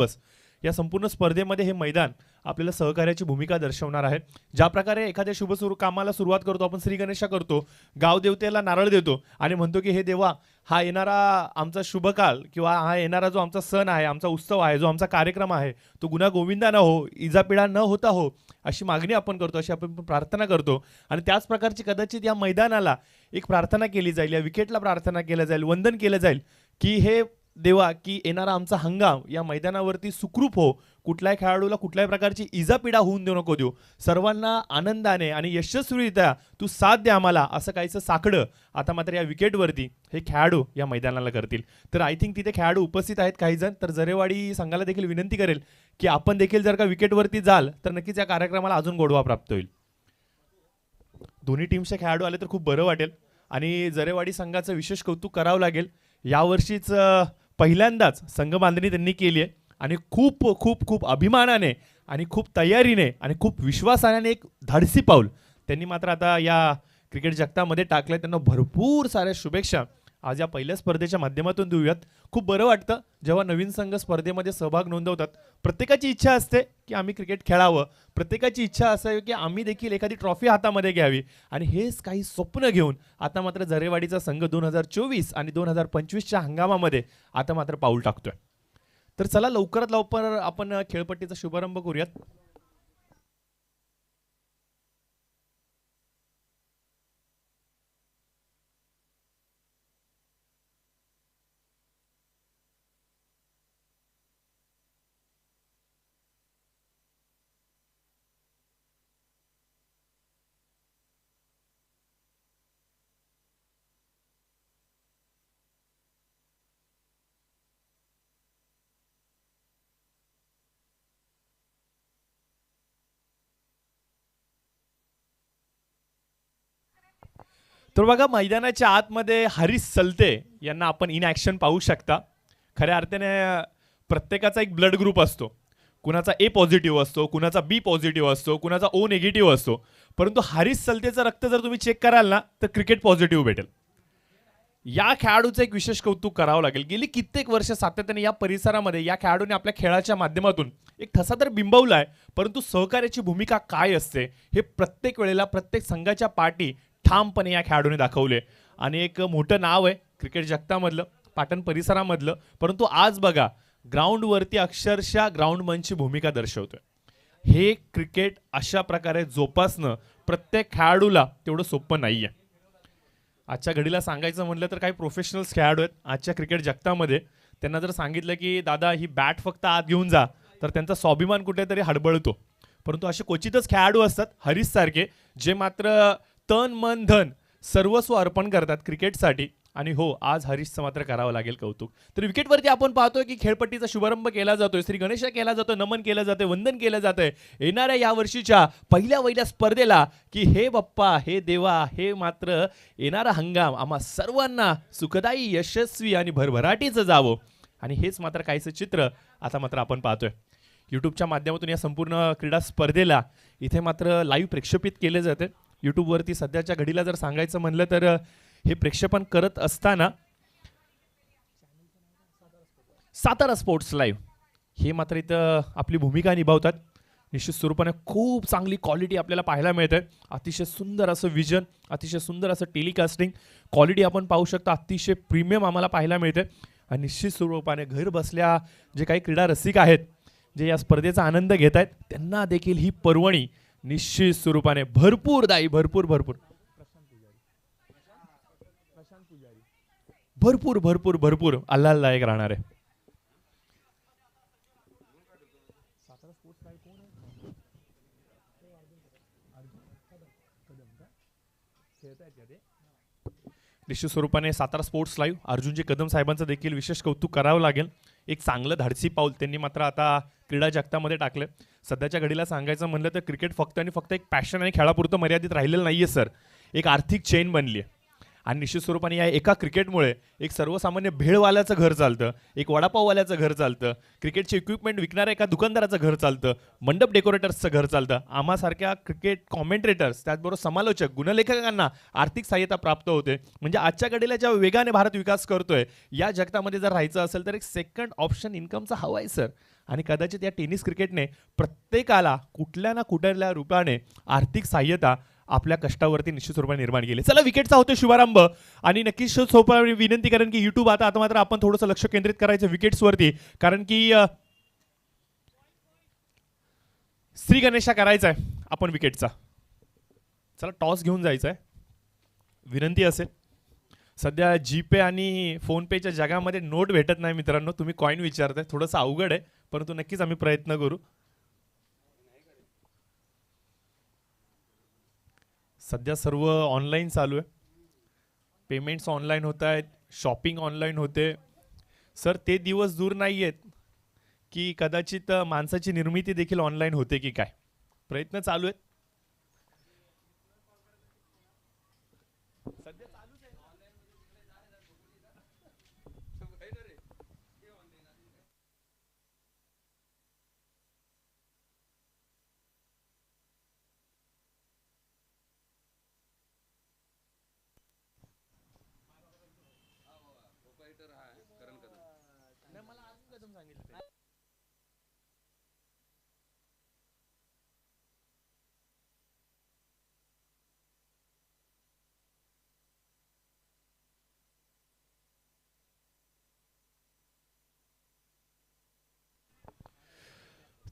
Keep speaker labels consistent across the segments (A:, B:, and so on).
A: बस या संपूर्ण स्पर्धेमध्ये हे मैदान आपल्याला सहकार्याची भूमिका दर्शवणार आहे. ज्या प्रकारे एखाद्या शुभ कामाला सुरुवात करतो आपण, श्री गणेशा करतो, गावदेवतेला नारळ देतो आणि म्हणतो की हे देवा, हा येणारा आमचा शुभ काल किंवा हा येणारा जो आमचा सण आहे, आमचा उत्सव आहे, जो आमचा कार्यक्रम आहे, तो गुन्हा गोविंदा न हो, इजापिडा न होता हो, अशी मागणी आपण करतो, अशी आपण प्रार्थना करतो. आणि त्याच प्रकारची कदाचित या मैदानाला एक प्रार्थना केली जाईल, या विकेटला प्रार्थना केलं जाईल, वंदन केलं जाईल की हे देवा, की येणारा आमचा हंगाम या मैदानावरती सुखरूप हो, कुठल्याही खेळाडूला कुठल्याही प्रकारची इजापिडा होऊन देऊ नको देऊ, सर्वांना आनंदाने आणि यशस्वीरित्या तू साथ द्या आम्हाला, असं काहीचं साकडं आता मात्र या विकेटवरती हे खेळाडू या मैदानाला करतील. तर आय थिंक तिथे खेळाडू उपस्थित आहेत काही जण, तर जरेवाडी संघाला देखील विनंती करेल की आपण देखील जर का विकेटवरती जाल तर नक्कीच या कार्यक्रमाला अजून गोडवा प्राप्त होईल. दोन्ही टीमचे खेळाडू आले तर खूप बरं वाटेल आणि जरेवाडी संघाचं विशेष कौतुक करावं लागेल. यावर्षीच पहिल्यांदाच संघ बांधणी त्यांनी केली आहे आणि खूप खूप खूप अभिमानाने आणि खूप तयारीने आणि खूप विश्वासाने एक धाडसी पाऊल त्यांनी मात्र आता या क्रिकेट जगतामध्ये टाकलं. त्यांना भरपूर साऱ्या शुभेच्छा आज या पहिल्या स्पर्धेच्या माध्यमातून देऊयात. खूप बरं वाटतं जेव्हा नवीन संघ स्पर्धेमध्ये सहभाग नोंदवतात. प्रत्येकाची इच्छा असते की आम्ही क्रिकेट खेळावं, प्रत्येकाची इच्छा असावी की आम्ही देखील एखादी ट्रॉफी हातामध्ये घ्यावी आणि हेच काही स्वप्न घेऊन आता मात्र जरेवाडीचा संघ 2024 आणि 2025च्या हंगामामध्ये आता मात्र पाऊल टाकतोय. तर चला लवकरात लवकर आपण खेळपट्टीचा शुभारंभ करूयात. तर बघा, मैदानाच्या आतमध्ये हरीश सलते यांना आपण इन ॲक्शन पाहू शकता. खऱ्या अर्थाने प्रत्येकाचा एक ब्लड ग्रुप असतो, कुणाचा ए पॉझिटिव्ह असतो, कुणाचा बी पॉझिटिव्ह असतो, कुणाचा ओ निगेटिव्ह असतो. परंतु हरीश सलतेचं रक्त जर तुम्ही चेक कराल ना तर क्रिकेट पॉझिटिव्ह भेटेल. या खेळाडूचं एक विशेष कौतुक करावं लागेल. गेली कित्येक वर्ष सातत्याने या परिसरामध्ये या खेळाडूने आपल्या खेळाच्या माध्यमातून एक ठसा तर बिंबवला आहे, परंतु सहकार्याची भूमिका काय असते हे प्रत्येक वेळेला प्रत्येक संघाच्या पाठी ठामपणे या खेळाडूने दाखवले आणि एक मोठं नाव आहे क्रिकेट जगतामधलं, पाटण परिसरामधलं. परंतु आज बघा, ग्राउंडवरती अक्षरशः ग्राउंडमनची भूमिका दर्शवतोय. हे क्रिकेट अशा प्रकारे जोपासणं प्रत्येक खेळाडूला तेवढं सोपं नाही आहे. आजच्या घडीला सांगायचं म्हटलं तर काही प्रोफेशनल्स खेळाडू आहेत आजच्या क्रिकेट जगतामध्ये. त्यांना जर सांगितलं की दादा ही बॅट फक्त आत घेऊन जा, तर त्यांचा स्वाभिमान कुठेतरी हडबडतो. परंतु असे क्वचितच खेळाडू असतात हरीश सारखे, जे मात्र तन मन धन सर्वस्व अर्पण करतात क्रिकेटसाठी. आणि हो, आज हरीशचं मात्र करावं लागेल कौतुक. तर विकेटवरती आपण पाहतोय की खेळपट्टीचा शुभारंभ केला जातोय, श्री गणेशा केला जातोय, नमन केलं जातंय, वंदन केलं जातंय येणाऱ्या या वर्षीच्या पहिल्या स्पर्धेला, की हे बाप्पा, हे देवा, हे मात्र येणारा हंगाम आम्हा सर्वांना सुखदायी, यशस्वी आणि भरभराटीचं जावं. आणि हेच मात्र काहीचं चित्र आता मात्र आपण पाहतोय यूट्यूबच्या माध्यमातून. या संपूर्ण क्रीडा स्पर्धेला इथे मात्र लाईव्ह प्रक्षेपित केले जाते यूट्यूबवरती. सध्याच्या घडीला जर सांगायचं म्हणलं तर हे प्रक्षेपण करत असताना सातारा स्पोर्ट्स लाईव्ह हे मात्र इथं आपली भूमिका निभावतात. निश्चित स्वरूपाने खूप चांगली क्वालिटी आपल्याला पाहायला मिळते. अतिशय सुंदर असं विजन, अतिशय सुंदर असं टेलिकास्टिंग क्वालिटी आपण पाहू शकता. अतिशय प्रीमियम आम्हाला पाहायला मिळते. आणि निश्चित स्वरूपाने घर बसल्या जे काही क्रीडा रसिक आहेत, जे या स्पर्धेचा आनंद घेत आहेत, त्यांना देखील ही पर्वणी निश्चित स्वरूपाने भरपूर भरपूर भरपूर भरपूर भरपूर आल्हाददायक राहणार आहे. निश्चित स्वरूपाने सातारा स्पोर्ट्स लाईव्ह अर्जुनजी कदम साहेबांचं देखील विशेष कौतुक करावं लागेल. एक चांगलं धाडसी पाऊल त्यांनी मात्र आता क्रीडा जगतामध्ये टाकलं. सध्याच्या घडीला सांगायचं म्हणलं तर क्रिकेट फक्त आणि फक्त एक पॅशन आणि खेळापुरतं मर्यादित राहिलेलं नाहीये सर, एक आर्थिक चेन बनली आहे. आणि निश्चित स्वरूपाने या एका क्रिकेटमुळे एक सर्वसामान्य भेळवाल्याचं घर चालतं, एक वडापाववाल्याचं घर चालतं, क्रिकेटचे इक्विपमेंट विकणाऱ्या एका दुकानदाराचं घर चालतं, मंडप डेकोरेटर्सचं घर चालतं. आम्हासारख्या क्रिकेट कॉमेंट्रेटर्स, त्याचबरोबर समालोचक, गुणलेखकांना आर्थिक सहाय्यता प्राप्त होते. म्हणजे आजच्या घडीला ज्या वेगाने भारत विकास करतोय, या जगतामध्ये जर राहायचं असेल तर एक सेकंड ऑप्शन इन्कमचा हवा आहे सर. आणि कदाचित या टेनिस क्रिकेटने प्रत्येकाला कुठल्या ना कुठल्या रूपाने आर्थिक सहाय्यता आपल्या कष्टावरती निश्चित स्वरूपाने निर्माण केली. चला विकेटचा होतो शुभारंभ आणि नक्कीच स्वरूपाने विनंती करेन की युट्यूब आता मात्र आपण थोडंसं लक्ष केंद्रित करायचं विकेट्सवरती, कारण की श्री गणेशा करायचा आहे आपण विकेटचा. चला टॉस घेऊन जायचं आहे, विनंती असेल. सध्या जीपे आणि फोनपेच्या जगामध्ये नोट भेटत नाही मित्रांनो, तुम्ही कॉईन विचारताय, थोडंसं अवघड आहे, परंतु नक्कीच आम्ही प्रयत्न करू. सध्या सर्व ऑनलाईन चालू आहे, पेमेंट्स ऑनलाईन होत आहेत, शॉपिंग ऑनलाईन होते. सर ते दिवस दूर नाही आहेत की कदाचित माणसाची निर्मिती देखील ऑनलाईन होते की काय, प्रयत्न चालू आहेत.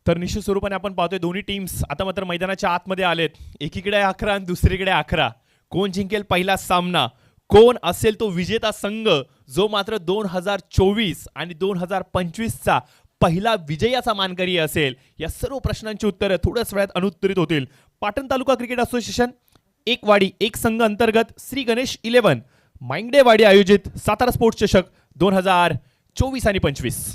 A: तर निश्चित स्वरूपाने आपण पाहतोय दोन्ही टीम्स आता मात्र मैदानाच्या आतमध्ये आलेत. एकीकडे 11 आणि दुसरीकडे 11. कोण जिंकेल पहिला सामना, कोण असेल तो विजेता संघ जो मात्र 2024 आणि 2025चा पहिला विजयाचा मानकरी असेल, या सर्व प्रश्नांची उत्तरं थोड्याच वेळात अनुत्तरित होतील. पाटण तालुका क्रिकेट असोसिएशन एक वाडी एक संघ अंतर्गत श्री गणेश 11 माइंगडेवाडी आयोजित सातारा स्पोर्ट्स चषक 2024 आणि 25.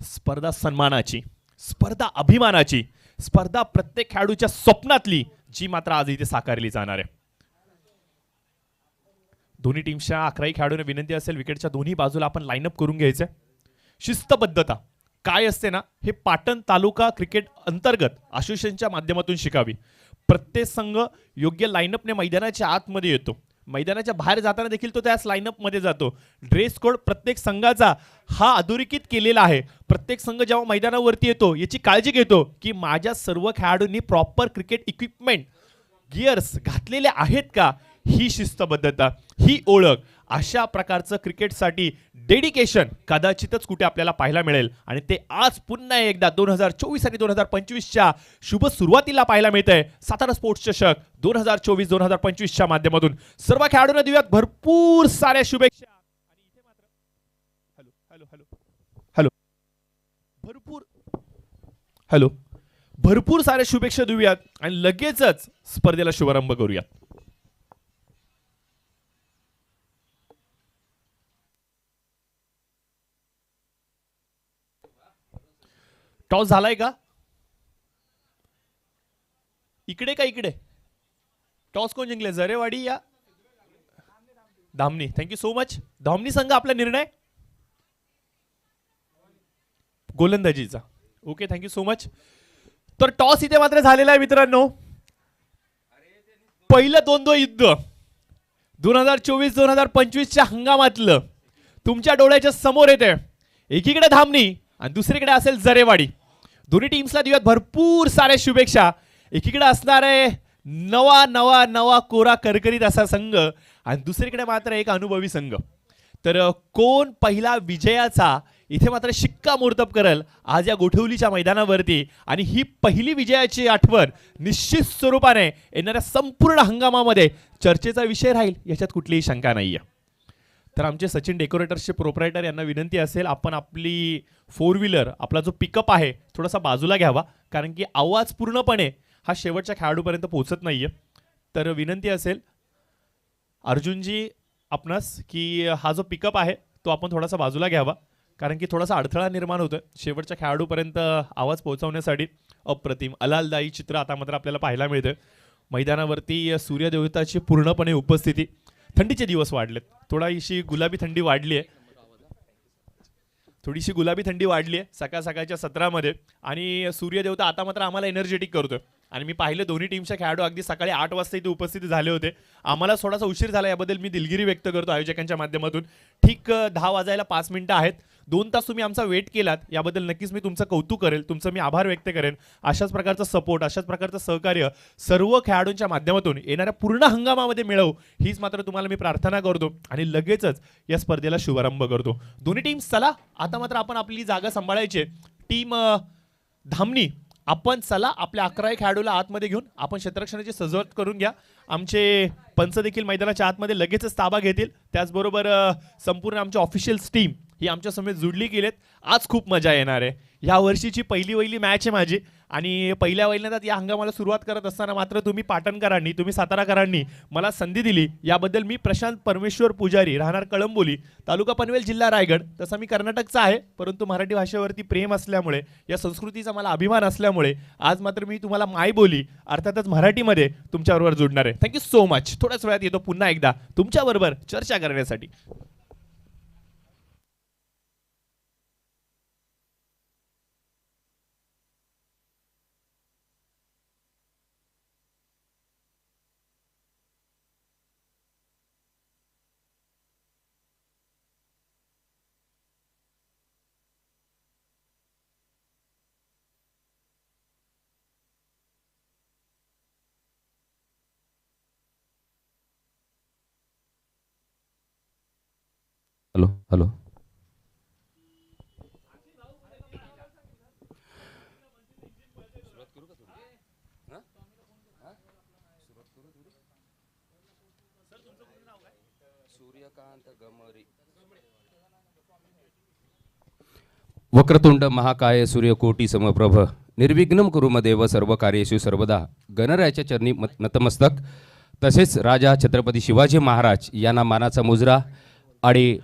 A: स्पर्धा सन्मानाची, स्पर्धा अभिमानाची, स्पर्धा प्रत्येक खेळाडूच्या स्वप्नातली, जी मात्र आज इथे साकारली जाणार आहे. दोन्ही टीमच्या 11 खेळाडूंना विनंती असेल विकेटच्या दोन्ही बाजूला आपण लाईनअप करून घ्यायचं. शिस्तबद्धता काय असते ना, हे पाटण तालुका क्रिकेट अंतर्गत असोसिएशनच्या माध्यमातून शिकावी. प्रत्येक संघ योग्य लाईनअपने मैदानाच्या आतमध्ये येतो, मैदानाच्या बाहेर जाताना देखील तो त्याच लाईनअप मध्ये जातो. ड्रेस कोड प्रत्येक संघाचा हा अधोरेखित केलेला आहे. प्रत्येक संघ जेव्हा मैदानावरती येतो याची काळजी घेतो की माझ्या सर्व खेळाडूंनी प्रॉपर क्रिकेट इक्विपमेंट गिअर्स घातलेले आहेत का, ही शिस्तबद्धता, ही ओळख, अशा प्रकारचं क्रिकेटसाठी डेडिकेशन कदाचितच कुठे आपल्याला पाहायला मिळेल. आणि ते आज पुन्हा एकदा 2024 आणि 2025च्या शुभ सुरुवातीला पाहायला मिळतंय. सातारा स्पोर्ट्स चषक 2024-2025च्या माध्यमातून सर्व खेळाडूंना देऊयात भरपूर साऱ्या शुभेच्छा. आणि इथे मात्र हॅलो हॅलो हॅलो हॅलो भरपूर साऱ्या शुभेच्छा देऊयात आणि लगेचच स्पर्धेला शुभारंभ करूयात. टॉस झालाय का? इकडे का इकडे? टॉस कोण जिंकले, जरेवाडी या Dhamani? Thank you so much. Dhamani संघ आपला निर्णय गोलंदाजीचा. Okay, thank you so much. तर टॉस इथे मात्र झालेला आहे मित्रांनो. पहिलं 2-2 युद्ध 2024-2025च्या हंगामातलं तुमच्या डोळ्याच्या समोर येते. एकीकडे धामणी आणि दुसरीकडे असेल जरेवाडी. दोन्ही टीम्सला देऊयात भरपूर साऱ्या शुभेच्छा. एकीकडे असणार आहे नवा नवा नवा कोरा करकरीत असा संघ आणि दुसरीकडे मात्र एक अनुभवी संघ. तर कोण पहिला विजयाचा इथे मात्र शिक्कामोर्तब करेल आज या गोठवलीच्या मैदानावरती, आणि ही पहिली विजयाची आठवण निश्चित स्वरूपाने येणाऱ्या संपूर्ण हंगामामध्ये चर्चेचा विषय राहील, याच्यात कुठलीही शंका नाहीये. तर आमचे सचिन डेकोरेटर्सचे प्रोप्रायटर यांना विनंती असेल आपण आपली 4 व्हीलर आपला जो पिकअप आहे थोडासा बाजूला घ्यावा, कारण की आवाज पूर्णपणे हा शेवटच्या खेळाडूपर्यंत पोहोचत नाहीये. तर विनंती असेल अर्जुनजी आपणास की हा जो पिकअप आहे तो आपण थोडासा बाजूला घ्यावा, कारण की थोडासा अडथळा निर्माण होतोय शेवटच्या खेळाडूपर्यंत आवाज पोहोचवण्यासाठी. अप्रतिम अलालदायी चित्र आता मात्र आपल्याला पाहायला मिळतं. मैदानावरती सूर्यदेवताची पूर्णपणे उपस्थिती. थंडीचे दिवस वाढलेत, थोडीशी गुलाबी थंडी वाढली आहे, सकाळ सकाळच्या सत्रामध्ये. आणि सूर्यदेवता आता मात्र आम्हाला एनर्जेटिक करतोय. आणि मी पाहिलं दोन्ही टीमच्या खेळाडू अगदी सकाळी 8 वाजता इथे उपस्थित झाले होते. आम्हाला थोडासा उशीर झाला, याबद्दल मी दिलगिरी व्यक्त करतो आयोजकांच्या माध्यमातून. ठीक 10 वाजायला 5 मिनिटं आहेत. 2 तास तुम्ही आमचा वेट केलात याबद्दल नक्कीच मी तुमचं कौतुक करेल, तुमचं मी आभार व्यक्त करेन. अशाच प्रकारचं सपोर्ट, अशाच प्रकारचं सहकार्य सर्व खेळाडूंच्या माध्यमातून येणाऱ्या पूर्ण हंगामामध्ये मिळवू हीच मात्र तुम्हाला मी प्रार्थना करतो आणि लगेचच या स्पर्धेला शुभारंभ करतो. दोन्ही टीम्स चला, आता मात्र आपण आपली जागा सांभाळायची. टीम धामणी आपण चला आपल्या 11 खेळाडूला आतमध्ये घेऊन आपण क्षेत्ररक्षणाची सजावट करून घ्या. आमचे पंच देखील मैदानाच्या आतमध्ये लगेचच ताबा घेतील. त्याचबरोबर संपूर्ण आमची ऑफिशियल्स टीम ही आमच्या समेत जुडली गेलेत. आज खूप मजा येणार आहे. या वर्षीची पहिली मॅच आहे माझी आणि पहिल्या वैल्यांदात या हंगामाला सुरुवात करत असताना मात्र तुम्ही पाटणकरांनी, तुम्ही साताराकरांनी मला संधी दिली याबद्दल मी प्रशांत परमेश्वर पुजारी, राहणार कळंबोली, तालुका पनवेल, जिल्हा रायगड. तसा मी कर्नाटकचा आहे, परंतु मराठी भाषेवरती प्रेम असल्यामुळे, या संस्कृतीचा मला अभिमान असल्यामुळे आज मात्र मी तुम्हाला मायबोली अर्थातच मराठीमध्ये तुमच्याबरोबर जोडणार आहे. Thank you so much. थोड्याच वेळात येतो पुन्हा एकदा तुमच्याबरोबर चर्चा करण्यासाठी.
B: Hello hello. सूर्यकांत गमरी. वक्रतुंड महाकाय सूर्यकोटी समप्रभ निर्विघ्नं कुरु मदेव सर्व कार्येषु सर्वदा. गणरायाच्या चरणी नतमस्तक. तसेच राजा छत्रपती शिवाजी महाराज यांना मानाचा मुजरा आणि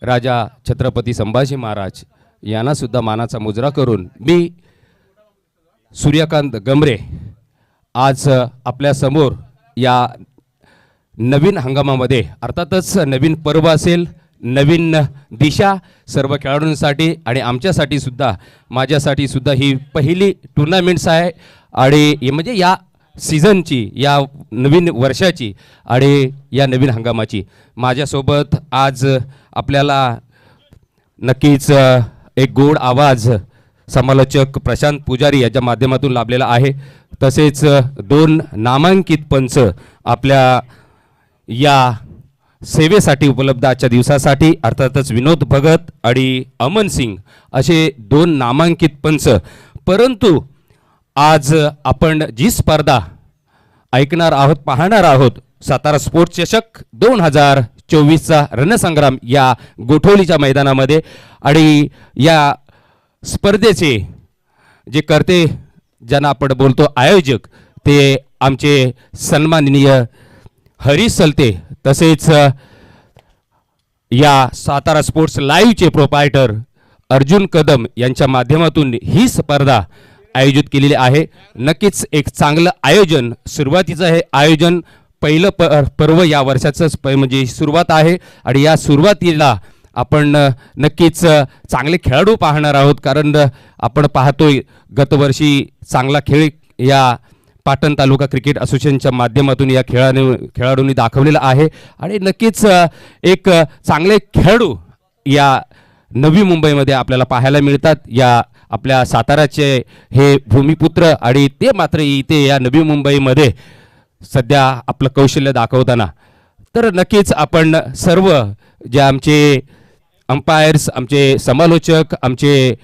B: राजा छत्रपती संभाजी महाराज यांना सुद्धा मानाचा मुजरा करून मी सूर्यकांत गमरे आज आपल्या समोर या नवीन हंगामामध्ये, अर्थातच नवीन पर्व असेल, नवीन दिशा सर्व खेळाडूंसाठी आणि आमच्यासाठी सुद्धा, माझ्यासाठी सुद्धा ही पहिली टुर्नामेंट्स आहे आणि म्हणजे या सीझनची, या नवीन वर्षाची आणि या नवीन हंगामाची. माझ्यासोबत आज आपल्याला नक्कीच एक गोड आवाज समालोचक प्रशांत पुजारी याच्या माध्यमातून लाभलेला आहे. तसेच 2 नामांकित पंच आपल्या या सेवेसाठी उपलब्ध आजच्या दिवसासाठी, अर्थातच विनोद भगत आणि अमन सिंग असे 2 नामांकित पंच. परंतु आज आपण जी स्पर्धा ऐकणार आहोत, पाहणार आहोत, सातारा स्पोर्ट्स चषक 2024चा रणसंग्राम या गोठवलीच्या मैदानामध्ये, आणि या स्पर्धेचे जे करते, ज्यांना आपण बोलतो आयोजक, ते आमचे सन्माननीय हरीश सलते, तसेच या सातारा स्पोर्ट्स लाईव्हचे प्रोपायटर अर्जुन कदम यांच्या माध्यमातून ही स्पर्धा आयोजित केलेली आहे. नक्कीच एक चांगलं आयोजन, सुरुवातीचं हे आयोजन, पहिलं पर्व या वर्षाचंच म्हणजे सुरुवात आहे आणि या सुरुवातीला आपण नक्कीच चांगले खेळाडू पाहणार आहोत. कारण आपण पाहतोय गतवर्षी चांगला खेळ या पाटण तालुका क्रिकेट असोसिएशनच्या माध्यमातून या खेळाडूंनी दाखवलेला आहे आणि नक्कीच एक चांगले खेळाडू या नवी मुंबईमध्ये आपल्याला पाहायला मिळतात. या आपल्या साताराचे हे भूमिपुत्र आणि ते मात्र इथे या नवी मुंबईमध्ये सध्या आपलं कौशल्य दाखवताना. तर नक्कीच आपण सर्व जे आमचे अंपायर्स, आमचे समालोचक, आमचे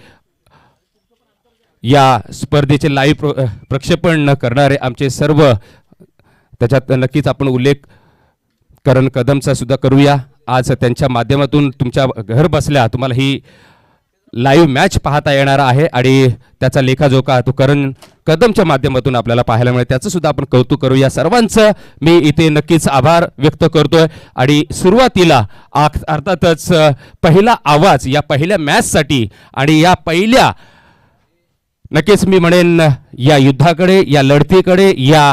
B: या स्पर्धेचे लाईव्ह प्रक्षेपण करणारे आमचे सर्व, त्याच्यात नक्कीच आपण उल्लेख करण कदमचा सुद्धा करूया. आज त्यांच्या माध्यमातून तुमच्या घर बसल्या तुम्हाला ही लाईव्ह मॅच पाहता येणार आहे आणि त्याचा लेखाजोखा तो करण कदमच्या माध्यमातून आपल्याला पाहायला मिळेल. त्याचं सुद्धा आपण कौतुक करूया. सर्वांचं मी इथे नक्कीच आभार व्यक्त करतोय. आणि सुरुवातीला अर्थातच पहिला आवाज या पहिल्या मॅचसाठी आणि या पहिल्या, नक्कीच मी म्हणेन, या युद्धाकडे, या लढतीकडे, या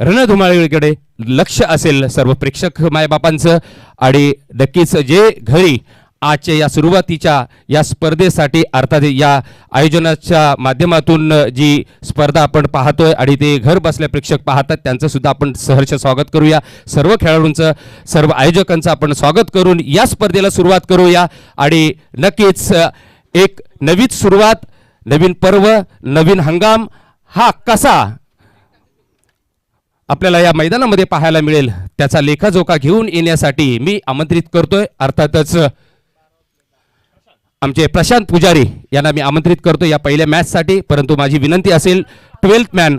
B: रणधुमाळीकडे लक्ष असेल सर्व प्रेक्षक मायबापांचं. आणि नक्कीच जे घरी आजच्या या सुरुवातीच्या या स्पर्धेसाठी अर्थात या आयोजनाच्या माध्यमातून जी स्पर्धा आपण पाहतोय आणि ते घर बसल्या प्रेक्षक पाहतात त्यांचं सुद्धा आपण सहर्ष स्वागत करूया. सर्व खेळाडूंचं सर्व आयोजकांचं आपण स्वागत करून या स्पर्धेला सुरुवात करूया. आणि नक्कीच एक नवीन सुरुवात, नवीन पर्व, नवीन हंगाम हा कसा आपल्याला या मैदानामध्ये पाहायला मिळेल त्याचा लेखाजोखा घेऊन येण्यासाठी मी आमंत्रित करतोय. अर्थातच आमचे प्रशांत पुजारी यांना मी आमंत्रित करतो या पहिल्या मॅचसाठी. परंतु माझी विनंती असेल 12th मॅन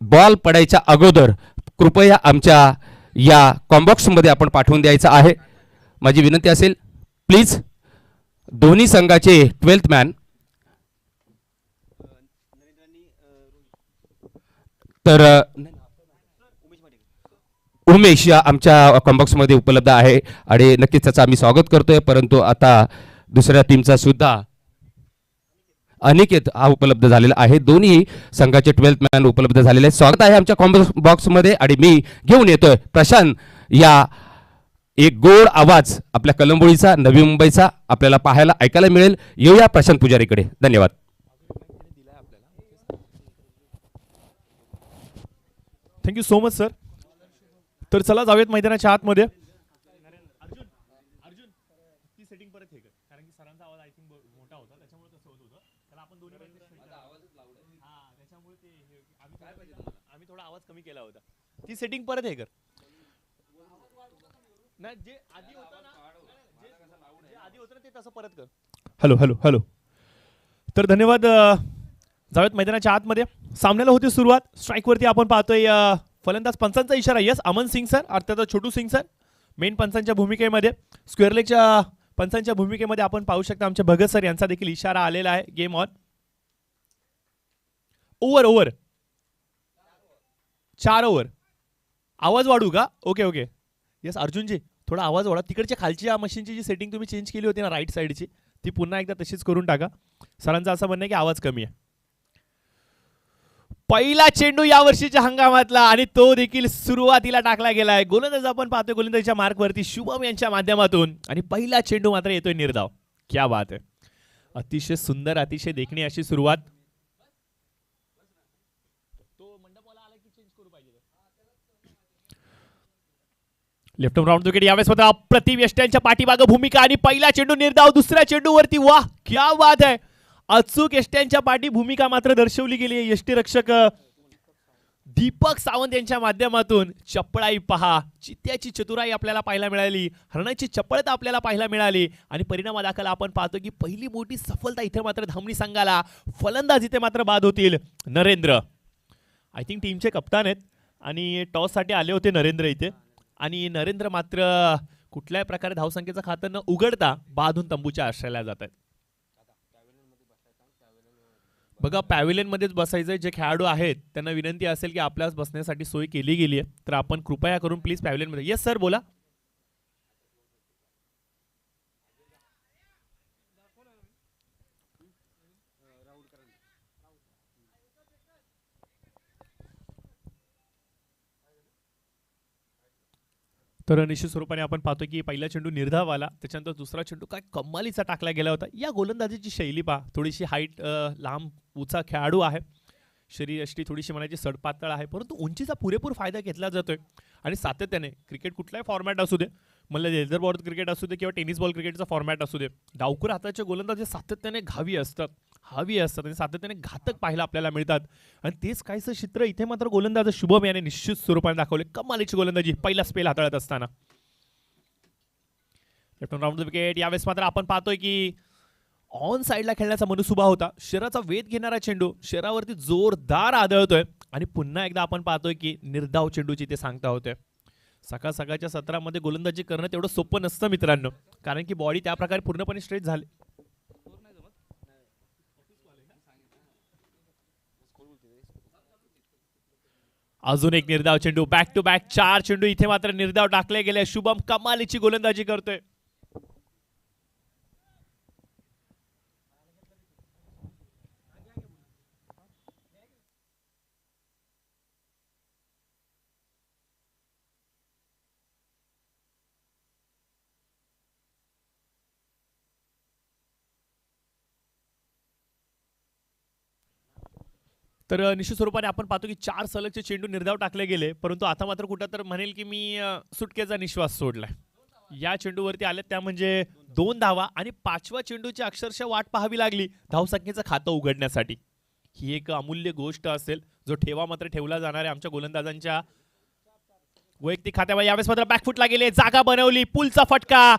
B: बॉल पडायच्या अगोदर कृपया आमच्या या कॉम्बॉक्समध्ये आपण पाठवून द्यायचं आहे. माझी विनंती असेल प्लीज दोन्ही संघाचे 12th मॅन. तर उमेश या आमच्या कॉम्बॉक्समध्ये उपलब्ध आहे आणि नक्कीच त्याचं आम्ही स्वागत करतोय. परंतु आता दुसऱ्या टीमचा सुद्धा अनिकेत हा उपलब्ध झालेला आहे. दोन्ही संघाचे 12th मॅन उपलब्ध झालेले आहेत. स्वागत आहे आमच्या बॉक्समध्ये आणि मी घेऊन येतोय प्रशांत या एक गोड आवाज आपल्या कलंबोळीचा, नवी मुंबईचा आपल्याला पाहायला ऐकायला मिळेल. येऊया प्रशांत पुजारीकडे. धन्यवाद.
A: Thank you so much sir. तर चला जाऊयात मैदानाच्या आतमध्ये. आम्ही थोडा आवाज कमी केला होता. ती सेटिंग परत हे कर. नाही जे आधी होतं ना, जे आधी होतं ना ते तसं परत कर. Hello hello hello. तर धन्यवाद. जाऊयात मैदानाच्या आतमध्ये. सामन्याला होती सुरुवात. स्ट्राईकवरती आपण पाहतोय फलंदाज पंचांचा इशारा. यस अमन सिंग सर अर्थात छोटू सिंग सर मेन पंचांच्या भूमिकेमध्ये. स्क्वेअर लेगच्या पंचांच्या भूमिकेमध्ये आपण पाहू शकता आमचे भगत सर यांचा देखील इशारा आलेला आहे. Game on. Over over 4 over. आवाज वाढू का? Okay okay. यस अर्जुनजी थोडा आवाज वाढा. तिकडच्या खालची या मशीनची जी सेटिंग तुम्ही चेंज केली होती ना राईट साईडची ती पुन्हा एकदा तशीच करून टाका. सरांचं असं म्हणणं आहे की आवाज कमी आहे. पहिला चेंडू या वर्षीच्या हंगामातला आणि तो देखील सुरुवातीला टाकला गेलाय. गोलंदाज आपण पाहतोय गोलंदाजीच्या मार्कवरती शुभम यांच्या माध्यमातून आणि पहिला चेंडू मात्र येतोय निर्धाव. क्या बात आहे. अतिशय सुंदर अतिशय देखणी अशी सुरुवात. लेफ्ट राऊंड विकेट यावेळेस होता अप्रतिम यष्ट्यांच्या पाठीमागे भूमिका आणि पहिला चेंडू निर्धाव. दुसऱ्या चेंडूवरती वाह क्या बात आहे. अचूक यष्ट्यांच्या पाठी भूमिका मात्र दर्शवली गेली आहे. यष्टीरक्षक दीपक सावंत यांच्या माध्यमातून. चपळाई पहा, चित्त्याची चतुराई आपल्याला पाहायला मिळाली, हरणाची चपळता आपल्याला पाहायला मिळाली आणि परिणामादाखल आपण पाहतो की पहिली मोठी सफलता इथे मात्र धामणी संघाला. फलंदाज इथे मात्र बाद होतील नरेंद्र. आय थिंक टीमचे कप्तान आहेत आणि टॉससाठी आले होते नरेंद्र इथे आणि नरेंद्र मात्र कुठल्याही प्रकारे धावसंख्येचं खातं न उघडता बाधून तंबूच्या आश्रयाला जात आहेत. बघा पॅव्हिलियन मध्येच बसायचं. जे खेळाडू आहेत त्यांना विनंती असेल की आपल्यास बसण्यासाठी सोय केली गेली आहे तर आपण कृपया करून प्लीज पॅव्हिलियन मध्ये. येस सर बोला. तर निश्चित स्वरूपाने आपण पाहतो की पहिला चेंडू निर्धाव आला. त्याच्यानंतर दुसरा चेंडू काय कमालीचा टाकला गेला होता. या गोलंदाजीची शैली पहा. थोडीशी हाईट लांब उंचा खेळाडू आहे. शरीरयष्टी थोडीशी म्हणायची सडपातळ आहे परंतु उंचीचा पुरेपूर फायदा घेतला जातोय आणि सातत्याने क्रिकेट कुठलाही फॉर्मॅट असू दे म्हणजे लेझर बॉल क्रिकेट असू दे किंवा टेनिस बॉल क्रिकेटचा फॉर्मॅट असू दे डावखुर हाताचे गोलंदाज हे सातत्याने हवी असतात आणि सातत्याने घातक पाहायला आपल्याला मिळतात आणि तेच काहीसं चित्र इथे मात्र गोलंदाज शुभम याने निश्चित स्वरूपाने दाखवले. कमालीची गोलंदाजी पहिला स्पेल हाताळत असताना. लेफ्ट राऊंड विकेट यावेळेस मात्र आपण पाहतोय की ऑन साइडला खेळण्याचा मनसुबा होता. शरीराचा वेध घेणारा चेंडू शरीरावरती जोरदार आदळतोय आणि पुन्हा एकदा आपण पाहतोय की निर्धाव चेंडूची ते सांगता होते. सकाळ सकाळच्या सत्रामध्ये गोलंदाजी करणं तेवढं सोपं नसतं मित्रांनो कारण की बॉडी त्या प्रकारे पूर्णपणे स्ट्रेच झाली. अजून एक निर्धाव चेंडू. बॅक टू बॅक 4 चेंडू इथे मात्र निर्धाव टाकले गेले. शुभम कमालीची गोलंदाजी करतोय. तर निश्चित स्वरूपाने आपण पाहतो की 4 सलगचे चेंडू निर्धाव टाकले गेले, परंतु आता मात्र कुठं तर म्हणेल की मी सुटकेचा निश्वास सोडलाय. या चेंडूवरती आले त्या म्हणजे 2 धावा आणि 5व्या चेंडूची अक्षरशः वाट पाहावी लागली धावसंख्येचं खातं उघडण्यासाठी. ही एक अमूल्य गोष्ट असेल, जो ठेवा मात्र ठेवला जाणार आहे आमच्या गोलंदाजांच्या वैयक्तिक खात्यावर. यावेळेस मात्र बॅकफुटला गेले, जागा बनवली, पुलचा फटका,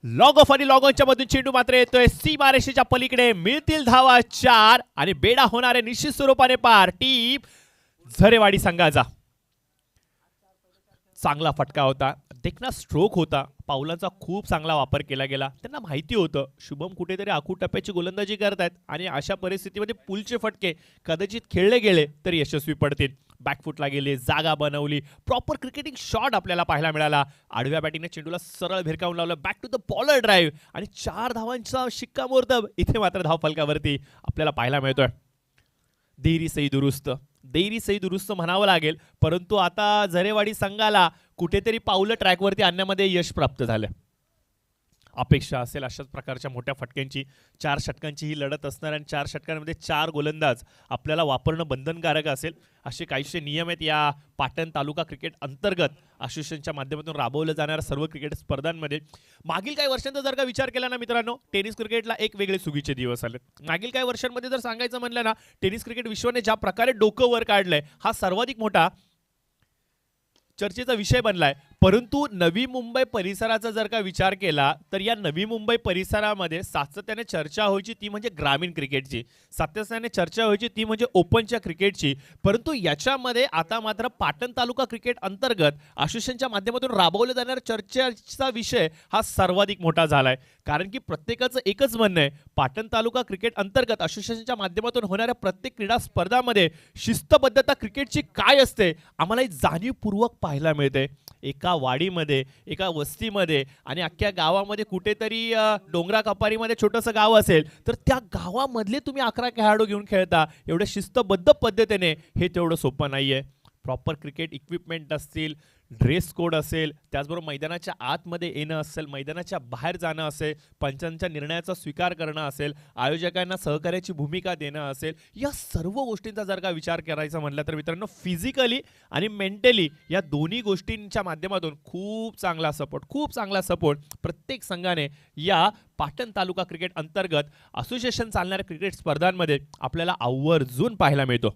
A: लॉग ऑफ आणि लॉग ऑनच्या मधून चेंडू मात्र येतोय सीमारेषेच्या पलीकडे. मिळतील धावा 4 आणि बेडा होणारे निश्चित स्वरूपाने पार टीम झरेवाडी संघाचा. चांगला फटका होता, देखना स्ट्रोक होता, पावलाचा खूप चांगला वापर केला गेला. त्यांना माहिती होतं शुभम कुठेतरी आखूड टप्प्याची गोलंदाजी करतायत आणि अशा परिस्थितीमध्ये पुलचे फटके कदाचित खेळले गेले तर यशस्वी पडतील. बॅकफुटला गेले, जागा बनवली, प्रॉपर क्रिकेटिंग शॉट आपल्याला पाहायला मिळाला. आडव्या बॅटिंगने चेंडूला सरळ भिरकावून लावलं, back to the bowler drive आणि 4 धावांचा शिक्कामोर्तब इथे मात्र धावफलकावरती आपल्याला पाहायला मिळतोय. देरी सही दुरुस्त म्हणावं लागेल, परंतु आता झरेवाडी संघाला कुठेतरी पावलं ट्रॅकवरती आणण्यामध्ये यश प्राप्त झालं. अपेक्षा असेल अशाच प्रकारच्या मोठ्या फटक्यांची. 4 षटकांची ही लढत असणार आणि 4 षटकांमध्ये 4 गोलंदाज आपल्याला वापरणं बंधनकारक असेल. असे काहीसे नियम आहेत या पाटण तालुका क्रिकेट अंतर्गत असोसिएशनच्या माध्यमातून राबवल्या जाणाऱ्या सर्व क्रिकेट स्पर्धांमध्ये. मागील काही वर्षांचा जर का विचार केला ना मित्रांनो, टेनिस क्रिकेटला एक वेगळे सुगीचे दिवस आले. मागील काही वर्षांमध्ये जर सांगायचं म्हणलं ना, टेनिस क्रिकेट विश्वाने ज्या प्रकारे डोकं वर काढलंय हा सर्वाधिक मोठा चर्चेचा विषय बनलाय. परंतु नवी मुंबई परिसराचा जर का विचार केला तर या नवी मुंबई परिसरामध्ये सातत्याने चर्चा व्हायची ती म्हणजे ग्रामीण क्रिकेटची, सातत्याने चर्चा व्हायची ती म्हणजे ओपनच्या क्रिकेटची. परंतु याच्यामध्ये आता मात्र पाटण तालुका क्रिकेट अंतर्गत असोसिएशनच्या माध्यमातून राबवल्या जाणाऱ्या चर्चेचा विषय हा सर्वाधिक मोठा झालाय. कारण की प्रत्येकाचं एकच म्हणणं आहे, पाटण तालुका क्रिकेट अंतर्गत असोसिएशनच्या माध्यमातून होणाऱ्या प्रत्येक क्रीडा स्पर्धामध्ये शिस्तबद्धता क्रिकेटची काय असते आम्हाला जाणीवपूर्वक पाहायला मिळते. एका वाडीमध्ये, एका वस्तीमध्ये आणि अख्ख्या गावामध्ये कुठेतरी डोंगरा कपारीमध्ये छोटंसं गाव असेल तर त्या गावामधले तुम्ही 11 खेळाडू घेऊन खेळता एवढ्या शिस्तबद्ध पद्धतीने, हे तेवढं सोपं नाहीये. प्रॉपर क्रिकेट इक्विपमेंट असतील, ड्रेस कोड असेल, त्याचबरोबर मैदानाच्या आतमध्ये येणं असेल, मैदानाच्या बाहेर जाणं असेल, पंचांच्या निर्णयाचा स्वीकार करणं असेल, आयोजकांना सहकार्याची भूमिका देणं असेल, या सर्व गोष्टींचा जर का विचार करायचा म्हटलं तर मित्रांनो फिजिकली आणि मेंटली या दोन्ही गोष्टींच्या माध्यमातून खूप चांगला सपोर्ट प्रत्येक संघाने या पाटण तालुका क्रिकेट अंतर्गत असोसिएशन चालणाऱ्या क्रिकेट स्पर्धांमध्ये आपल्याला आवर्जून पाहायला मिळतो.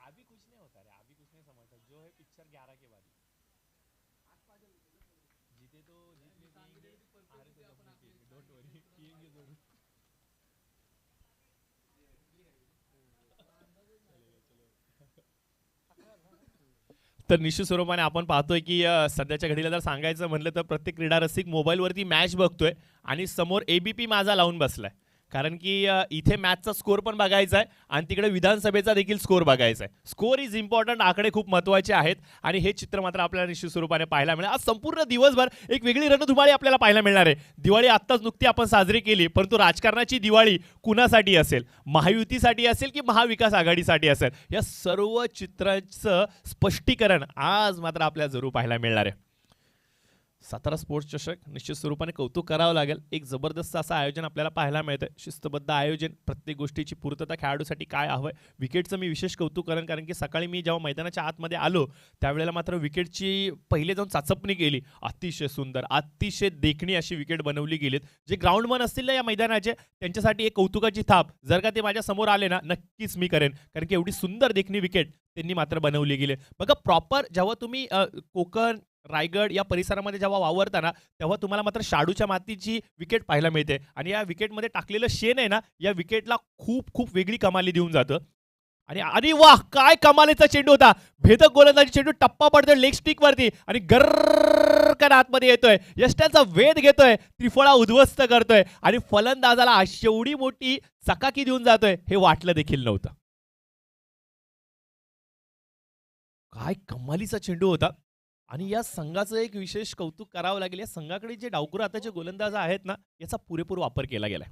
A: अभी कुछ नहीं होता रे, अभी कुछ नहीं समझता, जो है पिक्चर 11 के बाद जीते तो जीतने देंगे, हारे तो जमने देंगे, डोंट वरी, पिएंगे जरूर. तर निश्चित स्वरूपाने आपण पाहतोय की सध्याच्या घडीला जर सांगायचं म्हणलं तर प्रत्येक क्रीडा रसिक मोबाईलवरती मॅच बघतोय आणि समोर एबीपी माझा लावून बसलाय. कारण की इथे मॅचचा स्कोर पण बघायचा आहे आणि तिकडे विधानसभेचा देखील स्कोर बघायचा आहे. स्कोर इज इम्पॉर्टंट, आकडे खूप महत्त्वाचे आहेत आणि हे चित्र मात्र आपल्याला निश्चित स्वरूपाने पाहायला मिळेल. आज संपूर्ण दिवसभर एक वेगळी रणधुमाळी आपल्याला पाहायला मिळणार आहे. दिवाळी आत्ताच नुकती आपण साजरी केली, परंतु राजकारणाची दिवाळी कुणासाठी असेल, महायुतीसाठी असेल की महाविकास आघाडीसाठी असेल, या सर्व चित्रांचं स्पष्टीकरण आज मात्र आपल्याला जरूर पाहायला मिळणार आहे. सातारा स्पोर्ट्स चषक निश्चित स्वरूपाने कौतुक करावं लागेल. एक जबरदस्त असं आयोजन आपल्याला पाहायला मिळतं. शिस्तबद्ध आयोजन, प्रत्येक गोष्टीची पूर्तता खेळाडूसाठी काय हवं आहे. विकेटचं मी विशेष कौतुक करेन, कारण की सकाळी मी जेव्हा मैदानाच्या आतमध्ये आलो त्यावेळेला मात्र विकेटची पहिले जाऊन चाचपणी केली. अतिशय सुंदर, अतिशय देखणी अशी विकेट बनवली गेलीत. जे ग्राउंडमन असतील ना या मैदानाचे, त्यांच्यासाठी एक कौतुकाची थाप जर का ते माझ्या समोर आले ना नक्कीच मी करेन, कारण की एवढी सुंदर देखणी विकेट त्यांनी मात्र बनवली गेली. बघा प्रॉपर जेव्हा तुम्ही कोकण, रायगड या परिसरामध्ये जेव्हा वावरताना तेव्हा तुम्हाला मात्र शाडूच्या मातीची विकेट पाहायला मिळते आणि या विकेटमध्ये टाकलेलं शेण आहे ना, या विकेटला खूप खूप वेगळी कमाली देऊन जातं. आणि अरे वाह, काय कमालीचा चेंडू होता. भेदक गोलंदाजी चेंडू टप्पा पडतोय लेग स्टिक वरती आणि गर्रकन आतमध्ये येतोय, यष्ट्यांचा वेध घेतोय, त्रिफळा उद्ध्वस्त करतोय आणि फलंदाजाला एवढी मोठी चकाकी देऊन जातोय हे वाटलं देखील नव्हतं. काय कमालीचा चेंडू होता आणि या संघाचं एक विशेष कौतुक करावं लागेल. या संघाकडे जे डावखुरा आताचे गोलंदाज आहेत ना, याचा पुरेपूर वापर केला गेलाय.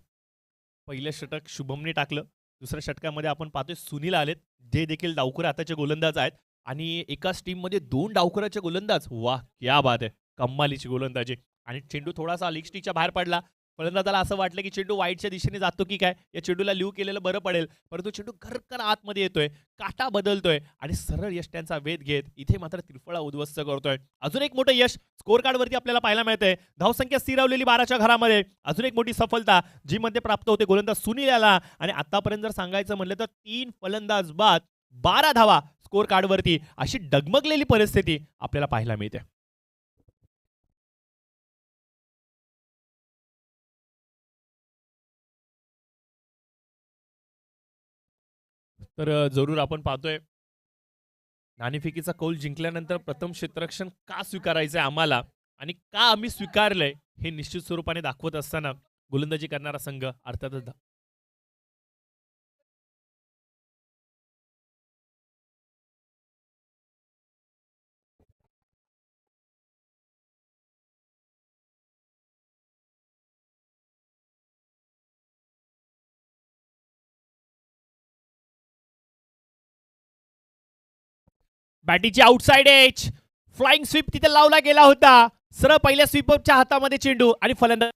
A: पहिलं षटक शुभमने टाकलं. दुसऱ्या षटकामध्ये आपण पाहतोय सुनील आलेत, जे देखील डावखुरे हाताचे गोलंदाज आहेत आणि एकाच टीममध्ये 2 डावखुऱ्याचे गोलंदाज. वाह! क्या बात है! कमालीची गोलंदाजी आणि चेंडू थोडासा लेग स्टिकच्या बाहेर पडला. फलंदाजाला असं वाटलं की चेंडू वाईडच्या दिशेने जातो की काय? या चेंडूला लिव्ह केलेलं बरं पडेल. परंतु चेंडू खरखर आतमध्ये येतोय, काटा बदलतोय आणि सरळ यष्ट्यांचा वेध घेत इथे मात्र त्रिफळा उद्ध्वस्त करतोय. अजून एक मोठं यश स्कोर कार्डवरती आपल्याला पाहायला मिळतंय. धावसंख्या स्थिरावलेली 12च्या घरामध्ये. अजून एक मोठी सफलता जी मध्ये प्राप्त होते गोलंदाज सुनील याला आणि आतापर्यंत जर सांगायचं म्हटलं तर 3 फलंदाज बाद 12 धावा स्कोर कार्डवरती अशी डगमगलेली परिस्थिती आपल्याला पाहायला मिळते. तर जरूर आपण पाहतोय नाणेफेकीचा कौल जिंकल्यानंतर प्रथम क्षेत्ररक्षण का स्वीकारायचंय आम्हाला आणि का आम्ही स्वीकारलंय हे निश्चित स्वरूपाने दाखवत असताना गोलंदाजी करणारा संघ अर्थातच बॅटीची आउटसाइड एज फ्लाइंग स्वीप तिथे लावला गेला होता. सरळ पहिल्या स्वीपरच्या हातामध्ये चेंडू आणि फलंदाज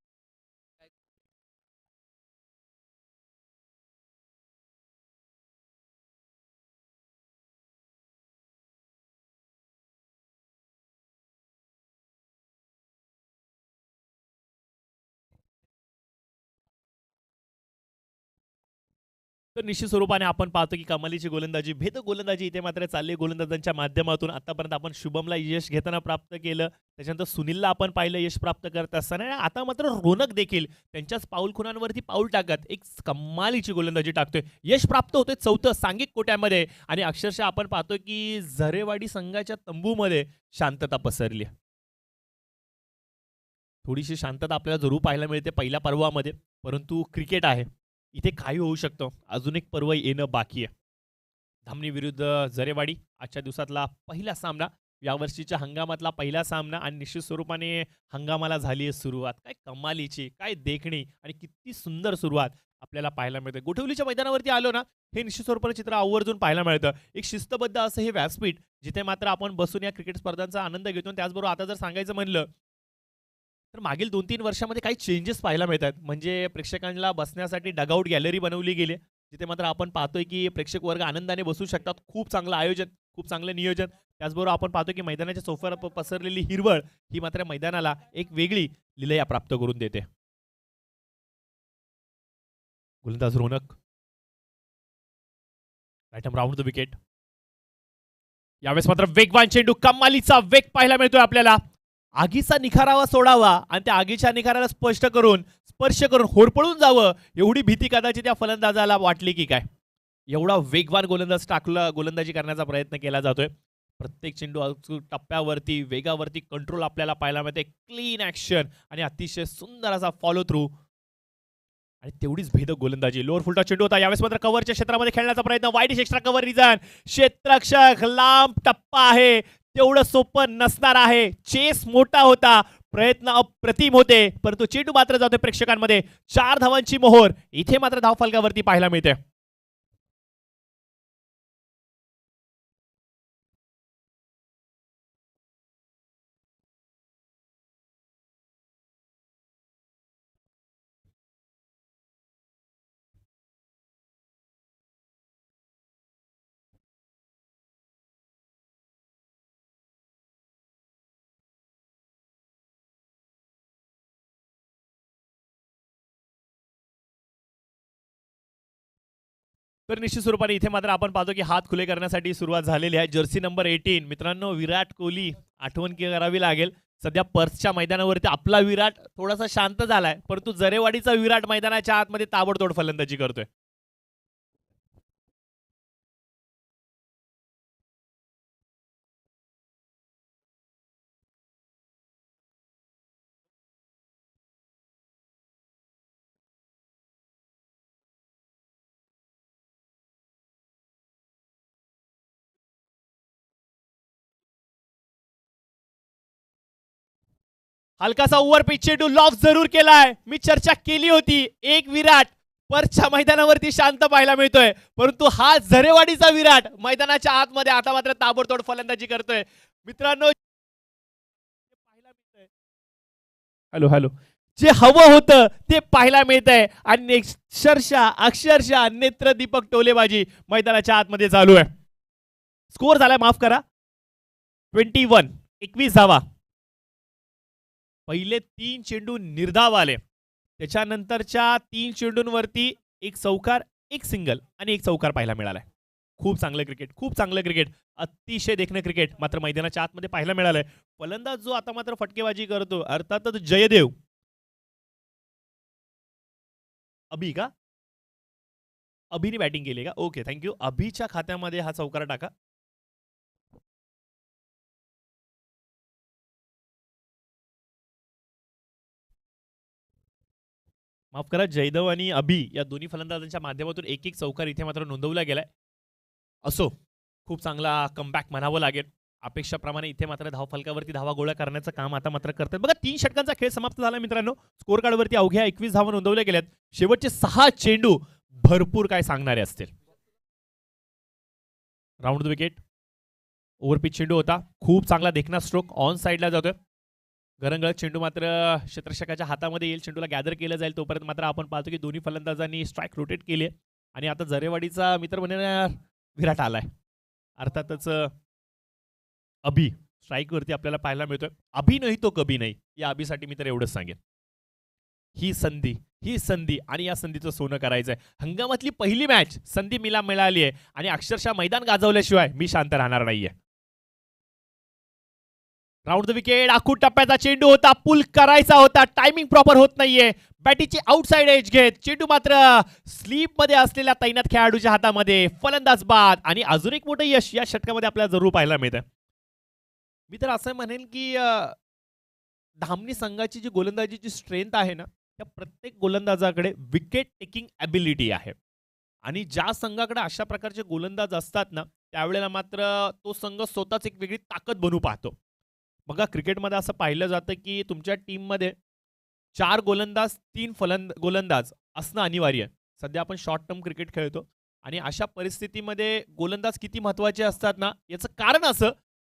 A: तर निश्चित स्वरूपाने आपण पाहतो की कमालीची गोलंदाजी, भेद गोलंदाजी इथे मात्र चालली गोलंदाजांच्या माध्यमातून. आतापर्यंत आपण शुभमला यश घेताना प्राप्त केलं. त्याच्यानंतर सुनीलला आपण पाहिलं यश प्राप्त करत असताना आणि आता मात्र रोनक देखील त्यांच्याच पाऊलखुणांवरती पाऊल टाकत एक कमालीची गोलंदाजी टाकतोय. यश प्राप्त होतोय चौथं सांघिक कोट्यामध्ये आणि अक्षरशः आपण पाहतो की झरेवाडी संघाच्या तंबूमध्ये शांतता पसरली. थोडीशी शांतता आपल्याला जरूर पाहायला मिळते पहिल्या पर्वामध्ये. परंतु क्रिकेट आहे. इथे काही होऊ शकतं. अजून एक पर्व येणं बाकी आहे. धामणी विरुद्ध झरेवाडी आजच्या दिवसातला पहिला सामना. यावर्षीच्या हंगामातला पहिला सामना आणि निश्चित स्वरूपाने हंगामाला झाली आहे सुरुवात. काय कमालीची, काय देखणी आणि किती सुंदर सुरुवात आपल्याला पाहायला मिळते. गोठवलीच्या मैदानावरती आलो ना, हे निश्चित स्वरूपाने चित्र आवर्जून पाहायला मिळतं. एक शिस्तबद्ध असं हे व्यासपीठ, जिथे मात्र आपण बसून या क्रिकेट स्पर्धांचा आनंद घेतो. त्याचबरोबर आता जर सांगायचं म्हणलं तर मागील 2-3 वर्षामध्ये काही चेंजेस पाहायला मिळतात. म्हणजे प्रेक्षकांना बसण्यासाठी डगआउट गॅलरी बनवली गेली जिथे मात्र आपण पाहतोय की प्रेक्षक वर्ग आनंदाने बसू शकतात. खूप चांगलं आयोजन, खूप चांगलं नियोजन. त्याचबरोबर आपण पाहतो की मैदानाच्या चौफार पसरलेली हिरवळ ही मात्र मैदानाला एक वेगळी लिलया प्राप्त करून देते. गोलंदाज Ronak right round the wicket. यावेळेस मात्र वेगवान चेंडू, कमालीचा वेग पाहायला मिळतोय आपल्याला. आगीचा निखारावा सोडावा आणि त्या आगीच्या निखाराला स्पष्ट करून स्पर्श करून होरपळून जावं एवढी भीती कदाचित त्या फलंदाजाला वाटली की काय. एवढा वेगवान गोलंदाज टाकला गोलंदाजी करण्याचा प्रयत्न केला जातोय. प्रत्येक चेंडू अचूक टप्प्यावरती वेगावरती कंट्रोल आपल्याला पाहायला मिळते. क्लीन ॲक्शन आणि अतिशय सुंदर असा फॉलो थ्रू आणि तेवढीच भेदक गोलंदाजी. लोअर फुलटा चेंडू होता. यावेळेस मात्र कव्हरच्या क्षेत्रामध्ये खेळण्याचा प्रयत्न. Wide extra cover region. क्षेत्ररक्षक लांब टप्पा आहे. तेवढं सोपं नसणार आहे. चेस मोठा होता. प्रयत्न अप्रतिम होते. परंतु चेंडू मात्र जातोय प्रेक्षकांमध्ये. 4 धावांची मोहोर इथे मात्र धावफलकावरती पाहायला मिळते. तर निश्चित स्वरूपाने इथे मात्र आपण पाहतो की हात खुले करण्यासाठी सुरुवात झालेली आहे. जर्सी नंबर 18 मित्रांनो विराट कोहली आठवण करावी लागेल. सध्या पर्सच्या मैदानावरती आपला विराट थोडासा शांत झालाय, परंतु जरेवाडीचा विराट मैदानाच्या आतमध्ये ताबडतोड फलंदाजी करतोय. हलकासा ओव्हर पिच चेंडू लॉफ जरूर केलाय. मी चर्चा केली होती, एक विराट परच्या मैदानावरती शांत पाहायला मिळतोय, परंतु हा झरेवाडीचा विराट मैदानाच्या आतमध्ये आता मात्र ताबडतोड फलंदाजी करतोय. मित्रांनो, हॅलो हॅलो, जे हवं होतं ते पाहायला मिळतंय आणि अक्षरशः नेत्र दीपक टोलेबाजी मैदानाच्या आतमध्ये चालू आहे. स्कोर झालाय, माफ करा, 21 धावा. पहिले 3 चेंडू निर्धाव आले, त्याच्यानंतरच्या 3 चेंडूंवरती एक चौकार, एक सिंगल आणि एक चौकार पाहायला मिळालाय. खूप चांगलं क्रिकेट, खूप चांगलं क्रिकेट, अतिशय देखणं क्रिकेट मात्र मैदानाच्या आतमध्ये पाहायला मिळालंय. फलंदाज जो आता मात्र फटकेबाजी करतो, अर्थातच जयदेव. अभि का? अभिने बॅटिंग केली का? Okay, thank you. अभिच्या खात्यामध्ये हा चौकार टाका. माफ करा, जयदेव आणि अभि या दोन्ही फलंदाजांच्या माध्यमातून एक एक चौकार इथे मात्र नोंदवला गेलाय. असो, खूप चांगला कमबॅक म्हणावं लागेल. अपेक्षाप्रमाणे इथे मात्र धावफलकावरती धावा गोळा करण्याचं काम आता मात्र करतात. बघा, 3 षटकांचा खेळ समाप्त झाला मित्रांनो. स्कोर कार्डवरती अवघ्या 21 धावा नोंदवल्या गेल्यात. शेवटचे 6 चेंडू भरपूर काय सांगणारे असतील. Round the wicket, over pitch चेंडू होता, खूप चांगला देखना स्ट्रोक ऑन साईडला जातोय. गरंगळत चेंडू मात्र क्षेत्ररक्षकाच्या हातामध्ये येईल, चेंडूला गॅदर केलं जाईल. तोपर्यंत मात्र आपण पाहतो की दोन्ही फलंदाजांनी स्ट्राईक रोटेट केली आहे आणि आता जरेवाडीचा मित्र बनणार विराट आलाय. अर्थातच अभि स्ट्राईकवरती आपल्याला पाहायला मिळतोय. अभि नाही तो कभी नाही, या अभिसाठी मी तर एवढंच सांगेन, ही संधी आणि या संधीचं सोनं करायचंय. हंगामातली पहिली मॅच संधी मिला मिळाली आहे आणि अक्षरशः मैदान गाजवल्याशिवाय मी शांत राहणार नाहीये. राऊंड द विकेट, आखूड टप्प्याचा चेंडू होता, पुल करायचा होता, टायमिंग प्रॉपर होत नाहीये. बॅटीची आउटसाइड एज घेत चेंडू मात्र स्लीप मध्ये असलेल्या तैनात खेळाडूच्या हातामध्ये. फलंदाज बाद आणि अजून एक मोठं यश या षटकामध्ये आपल्याला जरूर पाहायला मिळतं. मी तर असं म्हणेन की धामणी संघाची जी गोलंदाजीची स्ट्रेंथ आहे ना, त्या प्रत्येक गोलंदाजाकडे विकेट टेकिंग ॲबिलिटी आहे आणि ज्या संघाकडे अशा प्रकारचे गोलंदाज असतात ना, त्यावेळेला मात्र तो संघ स्वतःच एक वेगळी ताकद बनू पाहतो. बघा, क्रिकेटमध्ये असं पाहिलं जातं की तुमच्या टीममध्ये 4 गोलंदाज 3 गोलंदाज असणं अनिवार्य आहे. सध्या आपण शॉर्ट टर्म क्रिकेट खेळतो आणि अशा परिस्थितीमध्ये गोलंदाज किती महत्त्वाचे असतात ना, याचं कारण असं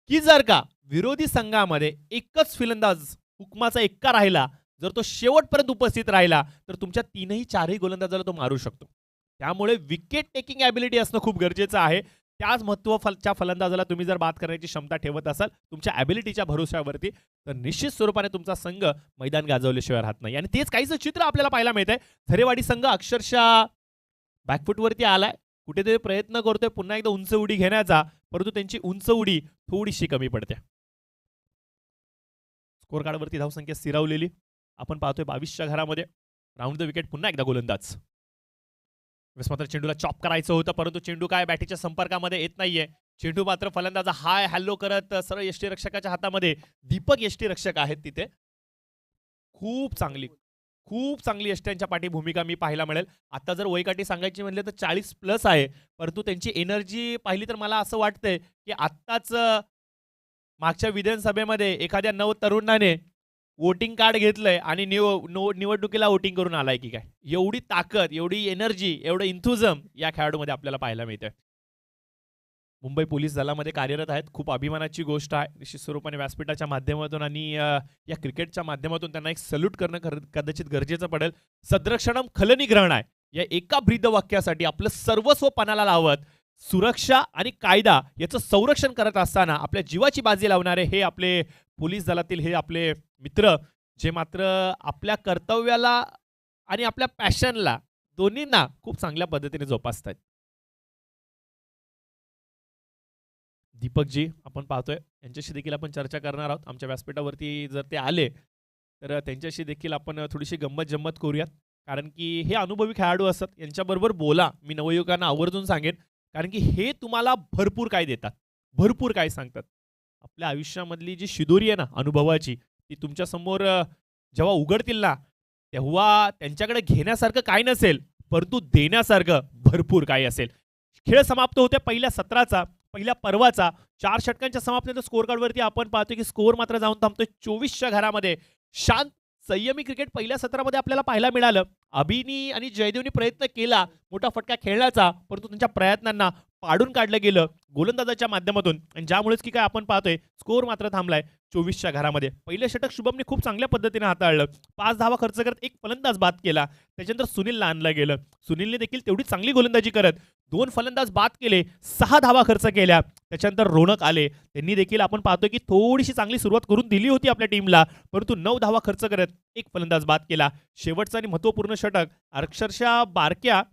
A: की जर का विरोधी संघामध्ये एकच फलंदाज हुकमाचा एक्का राहिला, जर तो शेवटपर्यंत उपस्थित राहिला, तर तुमच्या 3ही-4ही गोलंदाजाला तो मारू शकतो. त्यामुळे विकेट टेकिंग ॲबिलिटी असणं खूप गरजेचं आहे. त्याच महत्त्वाच्या फलंदाजाला तुम्ही जर बाद करण्याची क्षमता ठेवत असाल तुमच्या ॲबिलिटीच्या भरोश्यावरती, तर निश्चित स्वरूपाने तुमचा संघ मैदान गाजवल्याशिवाय राहत नाही. आणि तेच काहीच चित्र आपल्याला पाहायला मिळतंय. झरेवाडी संघ अक्षरशः बॅकफुटवरती आलाय, कुठेतरी प्रयत्न करतोय पुन्हा एकदा उंच उडी घेण्याचा, परंतु त्यांची उंच उडी थोडीशी कमी पडते. स्कोर कार्डवरती धावसंख्या स्थिरावलेली आपण पाहतोय 22च्या घरामध्ये. राऊंड द विकेट, पुन्हा एकदा गोलंदाज. मात्र चेंडूला चॉप करायचं होतं, परंतु चेंडू काय बॅटीच्या संपर्कामध्ये येत नाहीये. चेंडू मात्र फलंदाजा हाय हॅलो करत सरळ यष्टीरक्षकाच्या हातामध्ये. दीपक यष्टीरक्षक आहेत तिथे. खूप चांगली यष्ट्यांच्या पाठी भूमिका मी पाहायला मिळेल. आता जर वयकाठी सांगायची म्हणले तर 40+ आहे, परंतु त्यांची एनर्जी पाहिली तर मला असं वाटतंय की आत्ताच मागच्या विधानसभेमध्ये एखाद्या तरुणाने वोटिंग कार्ड घेतलंय आणि निवडणुकीला वोटिंग करून आलाय की काय. एवढी ताकद, एवढी एनर्जी, एवढं इन्थुझम या खेळाडूमध्ये आपल्याला पाहायला मिळतंय. मुंबई पोलीस दलामध्ये कार्यरत आहेत, खूप अभिमानाची गोष्ट आहे. निश्चित स्वरूपाने व्यासपीठाच्या माध्यमातून आणि या क्रिकेटच्या माध्यमातून त्यांना एक सल्यूट करणं कदाचित गरजेचं पडेल. सद्रक्षणम खलनिग्रहण आहे या एका ब्रीदवाक्यासाठी आपलं सर्वस्व पणाला लावत सुरक्षा आणि कायदा याचं संरक्षण करत असताना आपल्या जीवाची बाजी लावणारे हे आपले पोलीस दलातील हे आपले मित्र, जे मात्र आपल्या कर्तव्याला आणि आपल्या पॅशनला दोन्हींना खूप चांगल्या पद्धतीने जोपासतात. दीपकजी आपण पाहतोय, यांच्याशी देखील आपण चर्चा करणार आहोत. आमच्या व्यासपीठावरती जर ते आले तर त्यांच्याशी देखील आपण थोडीशी गंमत जम्मत करूयात, कारण की हे अनुभवी खेळाडू असतात. यांच्याबरोबर बोला, मी नवयुवकांना आवर्जून सांगेन, कारण की हे तुम्हाला भरपूर काय देतात, भरपूर काय सांगतात. आपल्या आयुष्यामधली जी शिदोरी आहे ना अनुभवाची, ती तुमच्या समोर जेव्हा उघडतील ना, तेव्हा त्यांच्याकडे घेण्यासारखं काय नसेल, परंतु देण्यासारखं भरपूर काय असेल. खेळ समाप्त होते पहिल्या सत्राचा, पहिल्या पर्वाचा. 4 षटकांच्या समाप्तीनंतर स्कोर कार्डवरती आपण पाहतो की स्कोर मात्र जाऊन थांबतोय 24च्या घरामध्ये. शांत संयमी क्रिकेट पहिल्या सत्रामध्ये आपल्याला पाहायला मिळालं. अभिनी आणि जयदेवनी प्रयत्न केला मोठा फटका खेळण्याचा, परंतु त्यांच्या प्रयत्नांना पाडून काढलं गेलं गोलंदाजाच्या माध्यमातून आणि ज्यामुळेच की काय आपण पाहतोय स्कोर मात्र थांबलाय 24च्या घरामध्ये. पहिलं षटक शुभमने खूप चांगल्या पद्धतीने हाताळलं. 5 धावा खर्च करत एक फलंदाज बाद केला. त्याच्यानंतर सुनीलला आणलं गेलं. सुनीलने देखील तेवढी चांगली गोलंदाजी करत 2 फलंदाज बाद केले, 6 धावा खर्च केल्या. त्याच्यानंतर रोनक आले. त्यांनी देखील आपण पाहतोय की थोडीशी चांगली सुरुवात करून दिली होती आपल्या टीमला, परंतु 9 धावा खर्च करत एक फलंदाज बाद केला. शेवटचं आणि महत्त्वपूर्ण षटक अक्षरशः बारक्या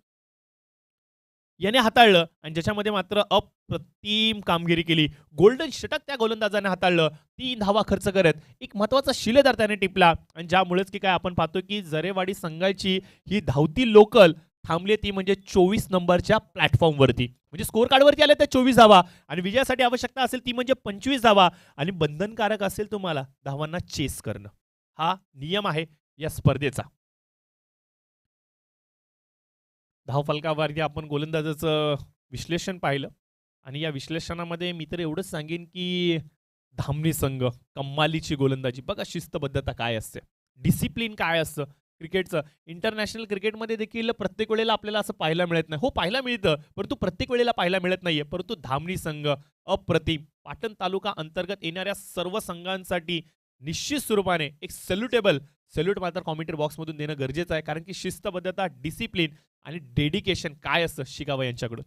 A: याने हाताळलं आणि ज्याच्यामध्ये मात्र अप्रतिम कामगिरी केली. गोल्डन षटक त्या गोलंदाजाने हाताळलं. 3 धावा खर्च करत एक महत्त्वाचा शिलेदार त्याने टिपला आणि ज्यामुळेच की काय आपण पाहतोय की जरेवाडी संघाची ही धावती लोकल थांबली ती म्हणजे 24 नंबरच्या प्लॅटफॉर्मवरती. म्हणजे स्कोर कार्डवरती आले त्या 24 धावा आणि विजयासाठी आवश्यकता असेल ती म्हणजे 25 धावा आणि बंधनकारक असेल तुम्हाला धावांना चेस करणं. हा नियम आहे या स्पर्धेचा. धावफलकावरती आपण गोलंदाजाचं विश्लेषण पाहिलं आणि या विश्लेषणामध्ये मी तर एवढंच सांगेन की धामणी संघ कम्मालीची गोलंदाजी बघा, शिस्तबद्धता काय असते, डिसिप्लिन काय असतं क्रिकेटचं. इंटरनॅशनल क्रिकेटमध्ये देखील प्रत्येक वेळेला आपल्याला असं पाहायला मिळत नाही. हो, पाहायला मिळतं, परंतु प्रत्येक वेळेला पाहायला मिळत नाहीये. परंतु धामणी संघ अप्रतिम. पाटण तालुका अंतर्गत येणाऱ्या सर्व संघांसाठी निश्चित स्वरूपाने एक सॅल्यूट मात्र कॉमेंट्री बॉक्समधून देणं गरजेचं आहे, कारण की शिस्तबद्धता, डिसिप्लिन आणि डेडिकेशन काय असतं शिकावं यांच्याकडून.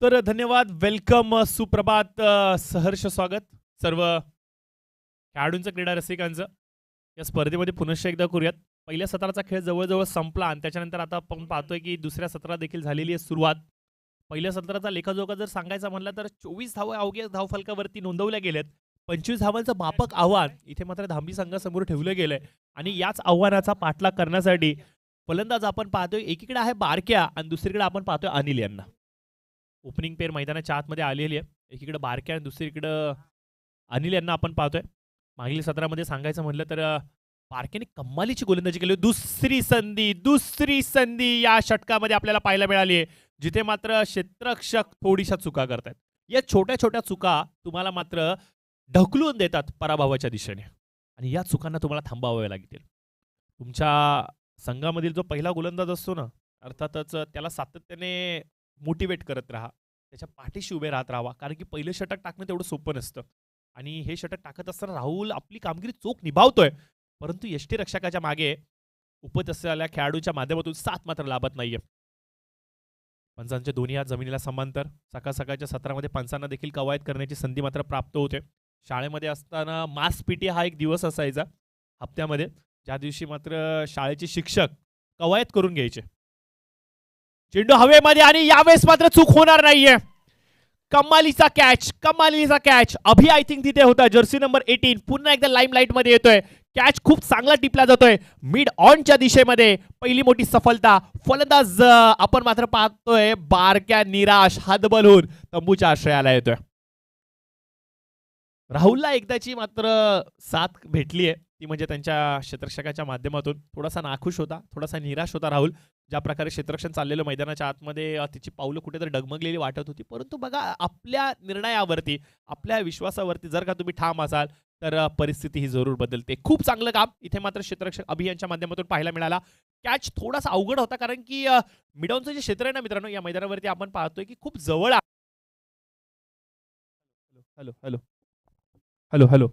A: तर धन्यवाद, वेलकम, सुप्रभात, सहर्ष स्वागत सर्व खेळाडूंचं, क्रीडा रसिकांचं. या स्पर्धेमध्ये पुनश्च एकदा करूयात. पहिल्या सत्राचा खेळ जवळजवळ संपला आणि त्याच्यानंतर आता आपण पाहतोय की दुसऱ्या सत्रात देखील झालेली आहे सुरुवात. पहिल्या सत्राचा लेखाजोखा जर सांगायचा म्हणला तर 24 धावा अवघ्या धावफलकावरती नोंदवल्या गेल्यात. 25 धावांचं मापक आव्हान इथे मात्र धामणी संघासमोर ठेवलं गेलंय आणि याच आव्हानाचा पाठलाग करण्यासाठी फलंदाज आपण पाहतोय, एकीकडे आहे बारक्या आणि दुसरीकडे आपण पाहतोय अनिल यांना. ओपनिंग पेअर मैदानाच्या आतमध्ये आलेली आहे. एकीकडे बारक्या आणि दुसरीकडं अनिल यांना आपण पाहतोय. मागील सत्रामध्ये सांगायचं म्हटलं तर बारक्याने कमालीची गोलंदाजी केली. दुसरी संधी या षटकामध्ये आपल्याला पाहायला मिळाली आहे, जिथे मात्र क्षेत्ररक्षक थोडीशा चुका करतायत. या छोट्या छोट्या चुका तुम्हाला मात्र ढकलून देतात पराभवाच्या दिशेने आणि या चुकांना तुम्हाला थांबावे लागतील. तुमच्या संघामधील जो पहिला गोलंदाज असतो ना, अर्थातच त्याला सातत्याने मोटिवेट करत राहा. त्याच्या पाठीशी उभे राहत राहावा, कारण की पहिलं षटक टाकणं तेवढं सोपं नसतं आणि हे षटक टाकत असताना राहुल आपली कामगिरी चोख निभावतोय, परंतु यष्टीरक्षकाच्या मागे उपत असलेल्या खेळाडूच्या माध्यमातून साथ मात्र लाभत नाहीये. पंचांचे दोन्ही हात जमिनीला समांतर. सकाळ सकाळच्या सत्रामध्ये पंचांना देखील कवायत करण्याची संधी मात्र प्राप्त होते. शाळेमध्ये असताना मास पीटी हा एक दिवस असायचा हप्त्यामध्ये, ज्या दिवशी मात्र शाळेचे शिक्षक कवायत करून घ्यायचे. चेंडू हवेमध्ये आणि यावेळेस मात्र चूक होणार नाहीये. कमालीचा कॅच. अभि आय थिंक तिथे होता, जर्सी नंबर 18 पुन्हा एकदा लाईमलाईट मध्ये येतोय. कॅच खूप चांगला टिपला जातोय मिड ऑनच्या दिशेमध्ये. पहिली मोठी सफलता. फलंदाज आपण मात्र पाहतोय बारक्या निराश हातबल होऊन तंबूच्या आश्रयाला येतोय. राहुलला एकदाची मात्र साथ भेटली आहे, ती म्हणजे त्यांच्या क्षेत्ररक्षकाच्या माध्यमातून. थोडासा नाखुश होता, थोडासा निराश होता राहुल. ज्या प्रकारे क्षेत्ररक्षण चाललेलं मैदानाच्या आतमध्ये तिची पावलं कुठेतरी डगमगलेली वाटत होती. परंतु बघा, आपल्या निर्णयावरती, आपल्या विश्वासावरती जर का तुम्ही ठाम असाल तर परिस्थिती ही जरूर बदलते. खूप चांगलं काम इथे मात्र क्षेत्ररक्षक अभियानच्या माध्यमातून पाहायला मिळाला. कॅच थोडासा अवघड होता, कारण की मिडॉनचं जे क्षेत्र आहे ना मित्रांनो, या मैदानावरती आपण पाहतोय की खूप जवळ आहे. हॅलो हॅलो हॅलो हॅलो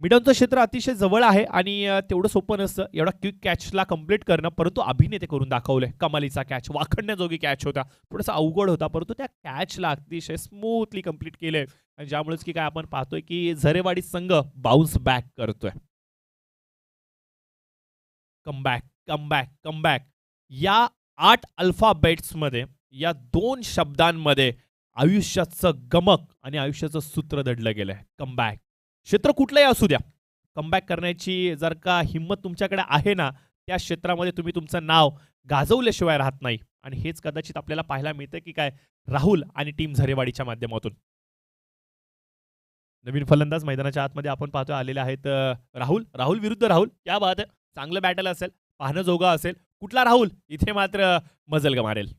A: मिडॉनचं क्षेत्र अतिशय जवळ आहे आणि तेवढं सोपं नसतं एवढा क्विक कॅचला कंप्लीट करणं, परंतु अभिनेते करून दाखवलंय. कमालीचा कॅच, वाखडण्याजोगी कॅच होता. थोडासा अवघड होता, परंतु त्या कॅचला अतिशय स्मूथली कंप्लीट केलंय आणि ज्यामुळेच की काय आपण पाहतोय की झरेवाडी संघ बाउन्स बॅक करतोय. कमबॅक कमबॅक कमबॅक या 8 अल्फाबेट्समध्ये, या 2 शब्दांमध्ये आयुष्याचं गमक आणि आयुष्याचं सूत्र दडलं गेलंय. कमबॅक. क्षेत्र कुठलंही असू द्या, कमबॅक करण्याची जर का हिंमत तुमच्याकडे आहे ना, त्या क्षेत्रामध्ये तुम्ही तुमचं नाव गाजवल्याशिवाय राहत नाही आणि हेच कदाचित आपल्याला पाहायला मिळतं की काय राहुल आणि टीम झरेवाडीच्या माध्यमातून. नवीन फलंदाज मैदानाच्या आतमध्ये आपण पाहतोय आलेले आहेत राहुल विरुद्ध राहुल. क्या बात आहे. चांगलं बॅटल असेल, पाहणं जोगा असेल. कुठला राहुल इथे मात्र मजल मारेल.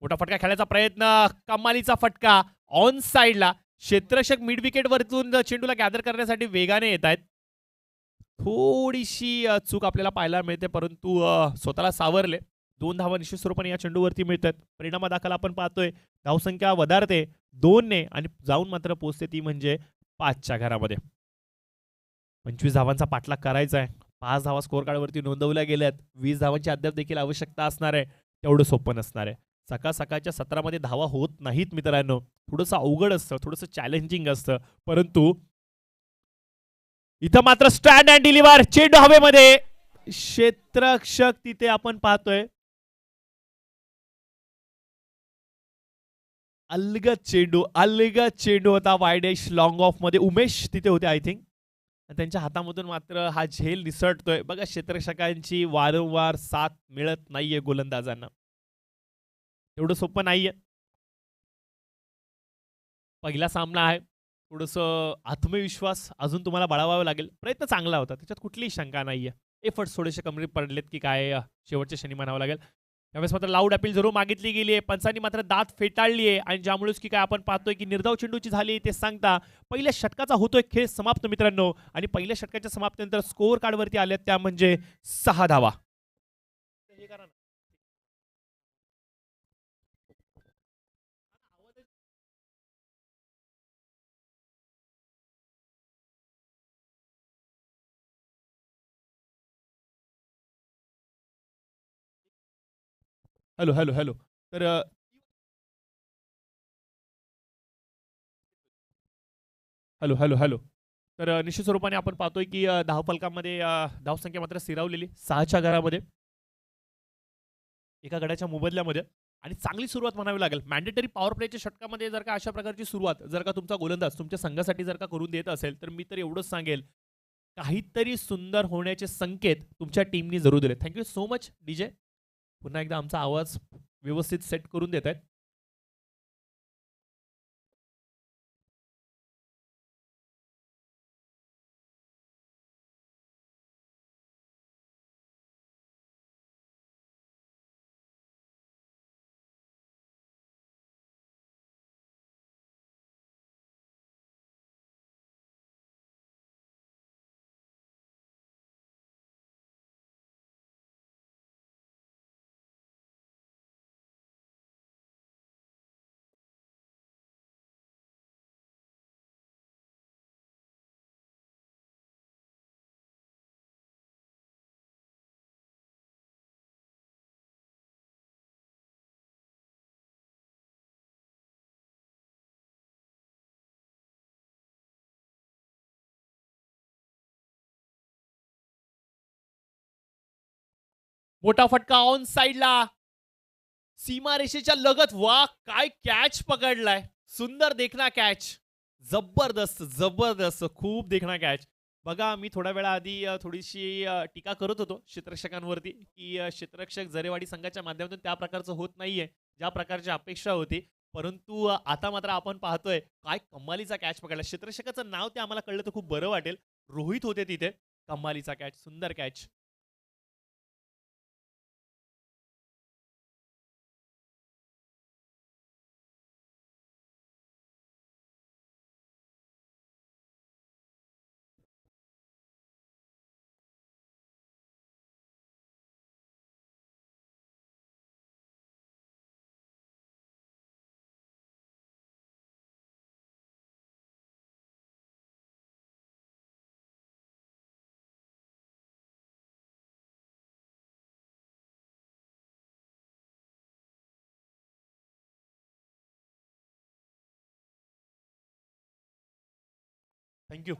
A: मोठा फटका खेळायचा प्रयत्न, कमालीचा फटका ऑन साइडला. क्षेत्ररक्षक मिड विकेट वरतून चेंडूला गॅदर करण्यासाठी वेगाने येत आहेत. थोडीशी चूक आपल्याला पाहायला मिळते, परंतु स्वतःला सावरले. 2 धावा निश्चित स्वरूपाने या चेंडूवरती मिळतात. परिणामादाखल आपण पाहतोय धावसंख्या वधारते 2 ने आणि जाऊन मात्र पोहोचते ती म्हणजे 5च्या घरामध्ये. 25 धावांचा पाठलाग करायचा आहे. 5 धावा स्कोर कार्डवरती नोंदवल्या गेल्यात. 20 धावांची अद्याप देखील आवश्यकता असणार आहे. तेवढं सोपं नसणार आहे. सकाळ सकाळच्या सत्रामध्ये धावा होत नाहीत मित्रांनो. थोडंसं अवघड असतं, थोडंसं चॅलेंजिंग असतं, परंतु इथं मात्र स्टँड अँड डिलिव्हर. चेंडू हवेमध्ये. क्षेत्ररक्षक तिथे आपण पाहतोय अलगद चेंडू होता वायडेश लॉंग ऑफ मध्ये. उमेश तिथे होते आय थिंक. त्यांच्या हातामधून मात्र हा झेल निसटतोय. बघा, क्षेत्ररक्षकांची वारंवार साथ मिळत नाहीये गोलंदाजांना. एवढं सोपं नाहीये. पहिला सामना आहे. थोडंसं आत्मविश्वास अजून तुम्हाला बाळगावा लागेल. प्रयत्न चांगला होता, त्याच्यात कुठलीही शंका नाहीये. एफर्ट्स थोडेसे कमी पडलेत की काय शेवटच्या क्षणी म्हणावं लागेल. त्यावेळेस मात्र लाऊड अपील जरूर मागितली गेली आहे. पंचांनी मात्र दात फेटाळली आहे आणि ज्यामुळेच की काय आपण पाहतोय की निर्धाव चेंडूची झाली ते सांगता पहिल्या षटकाचा होतोय खेळ समाप्त मित्रांनो. आणि पहिल्या षटकाच्या समाप्तीनंतर स्कोअर कार्डवरती आल्यात त्या म्हणजे 6 धावा. हॅलो हॅलो हॅलो तर हॅलो हॅलो हॅलो. तर निश्चित स्वरूपाने आपण पाहतोय की धावफलकामध्ये धावसंख्या मात्र स्थिरावलेली 6च्या घरामध्ये, एका गड्याच्या मोबदल्यामध्ये. आणि चांगली सुरुवात म्हणावी लागेल. मॅन्डेटरी पॉवर प्लेच्या षटकामध्ये जर का अशा प्रकारची सुरुवात जर का तुमचा गोलंदाज तुमच्या संघासाठी जर का करून देत असेल, तर मी तर एवढंच सांगेल, काहीतरी सुंदर होण्याचे संकेत तुमच्या टीमनी जरूर दिले. Thank you so much DJ. पुन्हा एकदा आमचा आवाज व्यवस्थित सेट करून देत आहेत. मोठा फटका ऑन साइडला, सीमारेषेच्या लगत. वा, काय कॅच पकडलाय. सुंदर देखना कॅच. जबरदस्त जबरदस्त, खूप देखना कॅच. बघा, मी थोड्या वेळा आधी थोडीशी टीका करत होतो क्षेत्ररक्षकांवरती, की क्षेत्ररक्षक जरेवाडी संघाच्या माध्यमातून त्या प्रकारचं होत नाहीये ज्या प्रकारची अपेक्षा होती. परंतु आता मात्र आपण पाहतोय काय कमालीचा कॅच पकडला. क्षेत्ररक्षकाचं नाव ते आम्हाला कळलं तर खूप बरं वाटेल. रोहित होते तिथे. कमालीचा कॅच, सुंदर कॅच. थँक्यू.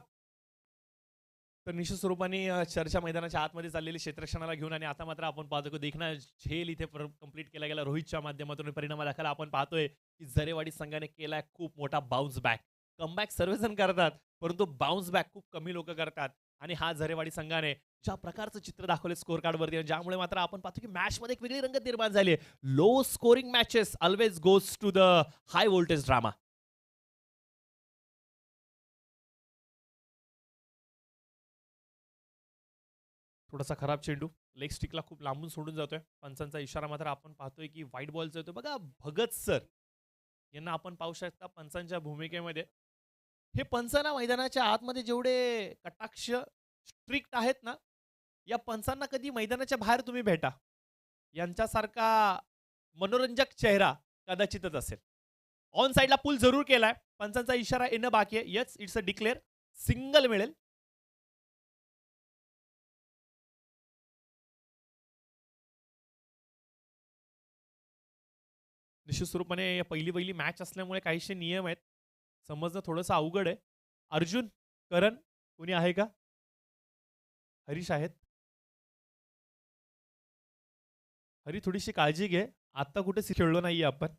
A: तर निश्चित स्वरूपाने चर्चा मैदानाच्या आतमध्ये चाललेली क्षेत्ररक्षणाला घेऊन, आणि आता मात्र आपण पाहतो की देखना झेल इथे कंप्लीट केला गेला रोहितच्या माध्यमातून. परिणामादाखल आपण पाहतोय की जरेवाडी संघाने केलाय खूप मोठा बाउन्स बॅक. कमबॅक सर्वजण करतात, परंतु बाउन्स बॅक खूप कमी लोक करतात. आणि हा जरेवाडी संघाने ज्या प्रकारचं चित्र दाखवले स्कोर कार्डवरती, ज्यामुळे मात्र आपण पाहतो की मॅचमध्ये एक वेगळी रंगत निर्माण झाली आहे. Low scoring matches always goes to the high voltage drama. थोडासा खराब चेंडू लेग स्टिकला खूप लांबून सोडून जातोय. पंचांचा इशारा मात्र आपण पाहतोय की व्हाईट बॉलचा येतोय. बघा, भगत सर यांना आपण पाहू शकता पंचांच्या भूमिकेमध्ये. हे पंच ना मैदानाच्या आतमध्ये जेवढे कटाक्ष स्ट्रिक्ट आहेत ना, या पंचांना कधी मैदानाच्या बाहेर तुम्ही भेटा, यांच्यासारखा मनोरंजक चेहरा कदाचितच असेल. ऑन साइडला पुल जरूर केलाय. पंचांचा इशारा येणं बाकी आहे. Yes, it's a declare. Single मिळेल. निश्चित स्वरूपाने पहिली पहिली मॅच असल्यामुळे काहीशे नियम आहेत, समजणं थोडंसं अवघड आहे. अर्जुन, करण, कोणी आहे का? हरीश आहेत. हरी, थोडीशी काळजी घे. आत्ता कुठे खेळलो नाहीये आपण,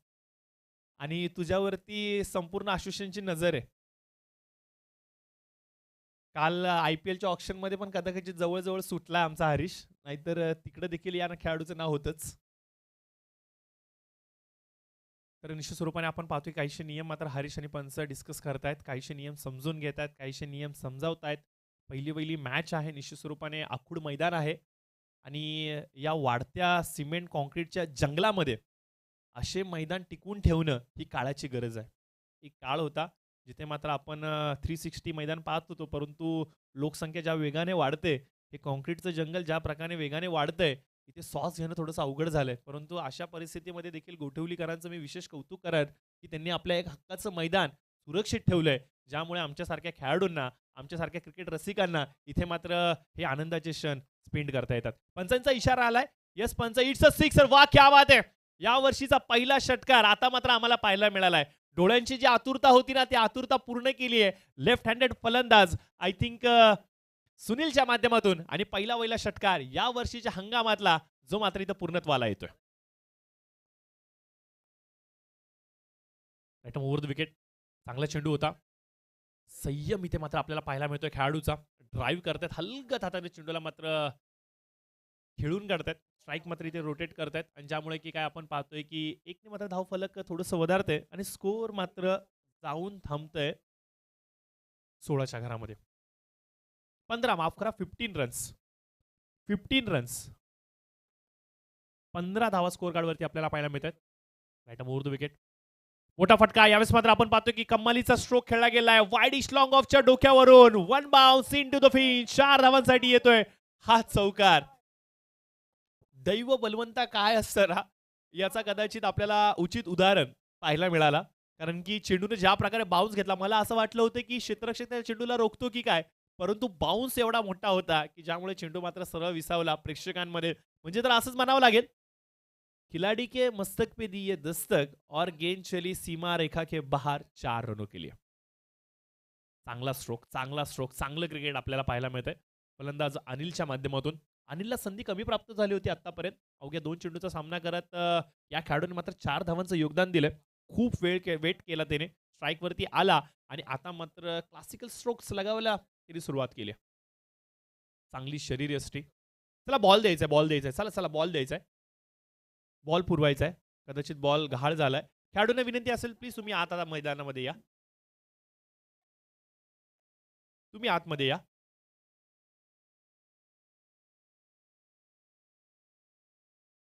A: आणि तुझ्यावरती संपूर्ण आशुषांची नजर आहे. काल IPLच्या ऑप्शनमध्ये पण कदाचित जवळ सुटला आमचा हरीश, नाहीतर तिकडे देखील या खेळाडूचं नाव होतंच. तर निश्चित स्वरूपाने आपण पाहतोय काहीशे नियम मात्र हरीश आणि पंच डिस्कस करतायत. काहीशे नियम समजून घेत आहेत, काहीशे नियम समजावतायत. पहिली पहिली मॅच आहे. निश्चित स्वरूपाने आखूड मैदान आहे, आणि या वाढत्या सिमेंट कॉन्क्रीटच्या जंगलामध्ये असे मैदान टिकवून ठेवणं ही काळाची गरज आहे. एक काळ होता जिथे मात्र आपण 360 मैदान पाहत होतो, परंतु लोकसंख्या ज्या वेगाने वाढते, हे कॉन्क्रीटचं जंगल ज्या प्रकारे वेगाने वाढतंय, इथे सॉस घेणं थोडंसं अवघड झालंय. परंतु अशा परिस्थितीमध्ये देखील गोठवलीकरांचं मी विशेष कौतुक करेन की त्यांनी आपल्या एक हक्काचं मैदान सुरक्षित ठेवलंय, ज्यामुळे आमच्यासारख्या खेळाडूंना, आमच्यासारख्या क्रिकेट रसिकांना इथे मात्र हे आनंदाचे क्षण स्पेंड करता येतात. पंचांचा इशारा आलाय. येस पंच, इट्स अ सिक्सर. वा, क्या बात आहे. या वर्षीचा पहिला षटकार आता मात्र आम्हाला पाहायला मिळालाय. डोळ्यांची जी आतुरता होती ना ती आतुरता पूर्ण केली आहे. लेफ्ट हँडेड फलंदाज आय थिंक सुनीलच्या माध्यमातून आणि पहिला षटकार या वर्षीच्या हंगामातला जो मात्र इथं पूर्णत्वाला येतोय. ओव्हर द विकेट चांगला चेंडू होता. संयम इथे मात्र आपल्याला पाहायला मिळतोय खेळाडूचा. ड्राईव्ह करतायत हलगत हाताने चेंडूला मात्र खेळून काढतायत. स्ट्राईक मात्र इथे रोटेट करतायत आणि ज्यामुळे की काय आपण पाहतोय की एकने मात्र धाव फलक थोडंसं वधारतंय आणि स्कोअर मात्र जाऊन थांबतंय 16च्या घरामध्ये. 15 माफ करा 15 रन्स 15 धावा स्कोअर कार्डवरती आपल्याला पाहायला मिळतात. राईट ओव्हर द विकेट मोठा फटका. यावेळेस मात्र आपण पाहतोय की कमालीचा स्ट्रोक खेळला गेलाय. वाईडिश लॉंग ऑफच्या डोक्यावरून one bounce in to the Finch. 4 धावांसाठी येतोय हा चौकार. दैव बलवंता काय असतं ना याचा कदाचित आपल्याला उचित उदाहरण पाहायला मिळाला. कारण की चेंडूने ज्या प्रकारे बाउन्स घेतला मला असं वाटलं होतं की क्षेत्ररक्षक त्या चेंडूला रोखतो की काय, परंतु बाउन्स एवढा मोठा होता की ज्यामुळे चेंडू मात्र सरळ विसावला प्रेक्षकांमध्ये. म्हणजे तर असंच म्हणावं लागेल, खिलाडी के मस्तक पे दिए दस्तक और गेंद चली सीमा रेखा के बाहर 4 रनों के लिए. चांगला स्ट्रोक चांगलं क्रिकेट आपल्याला पाहायला मिळतंय. फलंदाज अनिलच्या माध्यमातून. अनिलला संधी कमी प्राप्त झाली होती आतापर्यंत. अवघ्या 2 चेंडूचा सामना करत या खेळाडूने मात्र 4 धावांचं योगदान दिलंय. खूप वेट केला त्याने. स्ट्राईकवरती आला आणि आता मात्र क्लासिकल स्ट्रोक्स लगावायला त्याने सुरुवात केली. चांगली शरीरयष्टी. चला बॉल द्यायचाय. चला बॉल द्यायचाय. बॉल पुरवायचा आहे. कदाचित बॉल गहाळ झालाय. खेळाडूंना विनंती असेल प्लीज तुम्ही आता मैदानामध्ये या. तुम्ही आतमध्ये या.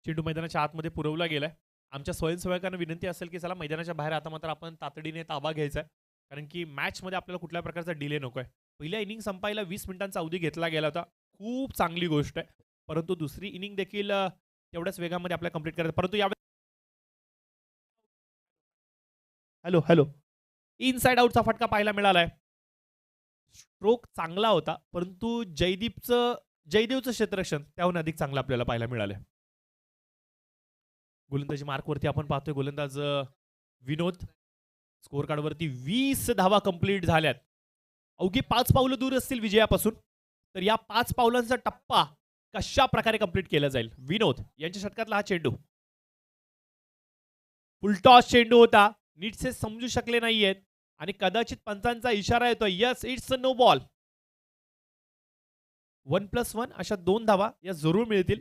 A: चेंडू मैदानाच्या आतमध्ये पुरवला गेलाय. आमच्या स्वयंसेवकांना विनंती असेल की चला मैदानाच्या बाहेर आता मात्र आपण तातडीने ताबा घ्यायचा आहे. कारण की मॅचमध्ये आपल्याला कुठल्या प्रकारचा डिले नकोय. पहिल्या इनिंग संपायला 20 मिनिटांचा अवधी घेतला गेला होता. खूप चांगली गोष्ट आहे. परंतु दुसरी इनिंग देखील तेवढ्याच वेगामध्ये आपल्याला कंप्लीट करायचं. परंतु या हॅलो इनसाइड आउटचा फटका पाहायला मिळालाय. स्ट्रोक चांगला होता परंतु जयदेवचं क्षेत्ररक्षण त्याहून अधिक चांगलं आपल्याला पाहायला मिळालंय. गोलंदाजी मार्कवरती आपण पाहतोय गोलंदाज विनोद. स्कोअर कार्डवरती 20 धावा कंप्लीट झाल्यात. अवघी 5 पावलं दूर असतील विजयापासून. तर या 5 पावलांचा टप्पा कशा प्रकारे कंप्लीट केला जाईल. विनोद यांच्या षटकातला हा चेंडू फुलटॉस चेंडू होता. नीटसे समजू शकले नाहीयेत आणि कदाचित पंचांचा इशारा येतोय. Yes it's a no ball. 1+1 अशा 2 धावा या जरूर मिळतील.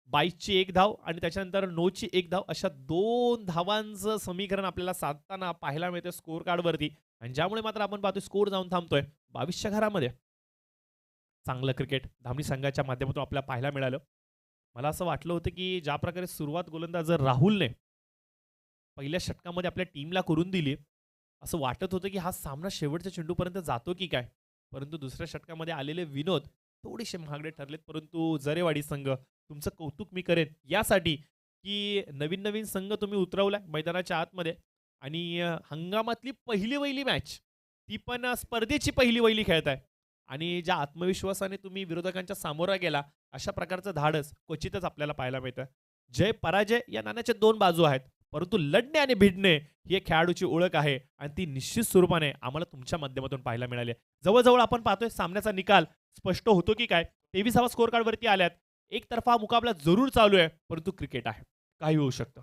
A: 22ची 1 धाव आणि त्याच्यानंतर 9ची 1 धाव अशा 2 धावांचं समीकरण आपल्याला साधताना पाहायला मिळते स्कोअर कार्डवरती. आणि ज्यामुळे मात्र आपण पाहतोय स्कोअर जाऊन थांबतोय 22च्या घरामध्ये. चांगलं क्रिकेट धामणी संघाच्या माध्यमातून आपल्याला पाहायला मिळालं. मला असं वाटलं होतं की ज्या प्रकारे सुरुवात गोलंदाज राहुलने पहिल्या षटकामध्ये आपल्या टीमला करून दिली, असं वाटत होतं की हा सामना शेवटच्या चेंडूपर्यंत जातो की काय. परंतु दुसऱ्या षटकामध्ये आलेले विनोद थोडेसे महागडे ठरलेत. परंतु जरेवाडी संघ तुमचं कौतुक मी करेन यासाठी की नवीन संघ तुम्ही उतरवलाय मैदानाच्या आतमध्ये आणि हंगामातली पहिली मॅच ती पण स्पर्धेची पहिली खेळताय आणि ज्या आत्मविश्वासाने तुम्ही विरोधकांच्या सामोरा गेला अशा प्रकारचं धाडस क्वचितच आपल्याला पाहायला मिळतं. जय पराजय या नाण्याच्या 2 बाजू आहेत. परंतु लढणे आणि भिडणे ही एक खेळाडूची ओळख आहे आणि ती निश्चित स्वरूपाने आम्हाला तुमच्या माध्यमातून पाहायला मिळाली. जवळजवळ आपण पाहतोय सामन्याचा निकाल स्पष्ट होतो की काय. 23वा स्कोअर कार्डवरती आल्यात. एकतर्फा मुकाबला जरूर चालू आहे परंतु क्रिकेट आहे काही होऊ शकतं.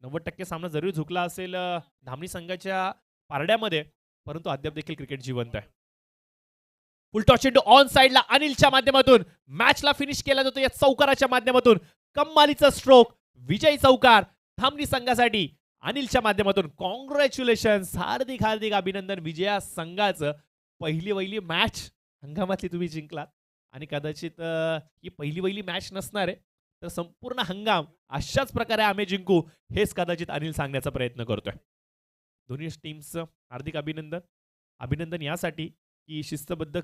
A: 90% सामना जरूर झुकला असेल धामणी संघाच्या पारड्यामध्ये परंतु अद्याप देखील क्रिकेट जिवंत आहे. फुलटॉस चेंडू ऑन साइडला अनिलच्या माध्यमातून मॅचला फिनिश केला जातो या चौकाराच्या माध्यमातून. कमालीचा स्ट्रोक विजयी चौकार धामणी संघासाठी अनिलच्या माध्यमातून. कॉंग्रॅच्युलेशन्स हार्दिक अभिनंदन. विजया संघाचं पहिली मॅच हंगामातली तुम्ही जिंकलात आणि कदाचित ही पहिली मॅच नसणार आहे तर संपूर्ण हंगाम अशाच प्रकारे आम्ही जिंकू हेच कदाचित अनिल सांगण्याचा प्रयत्न करतोय. दोन्ही टीम्सचं हार्दिक अभिनंदन यासाठी की शिस्तबद्ध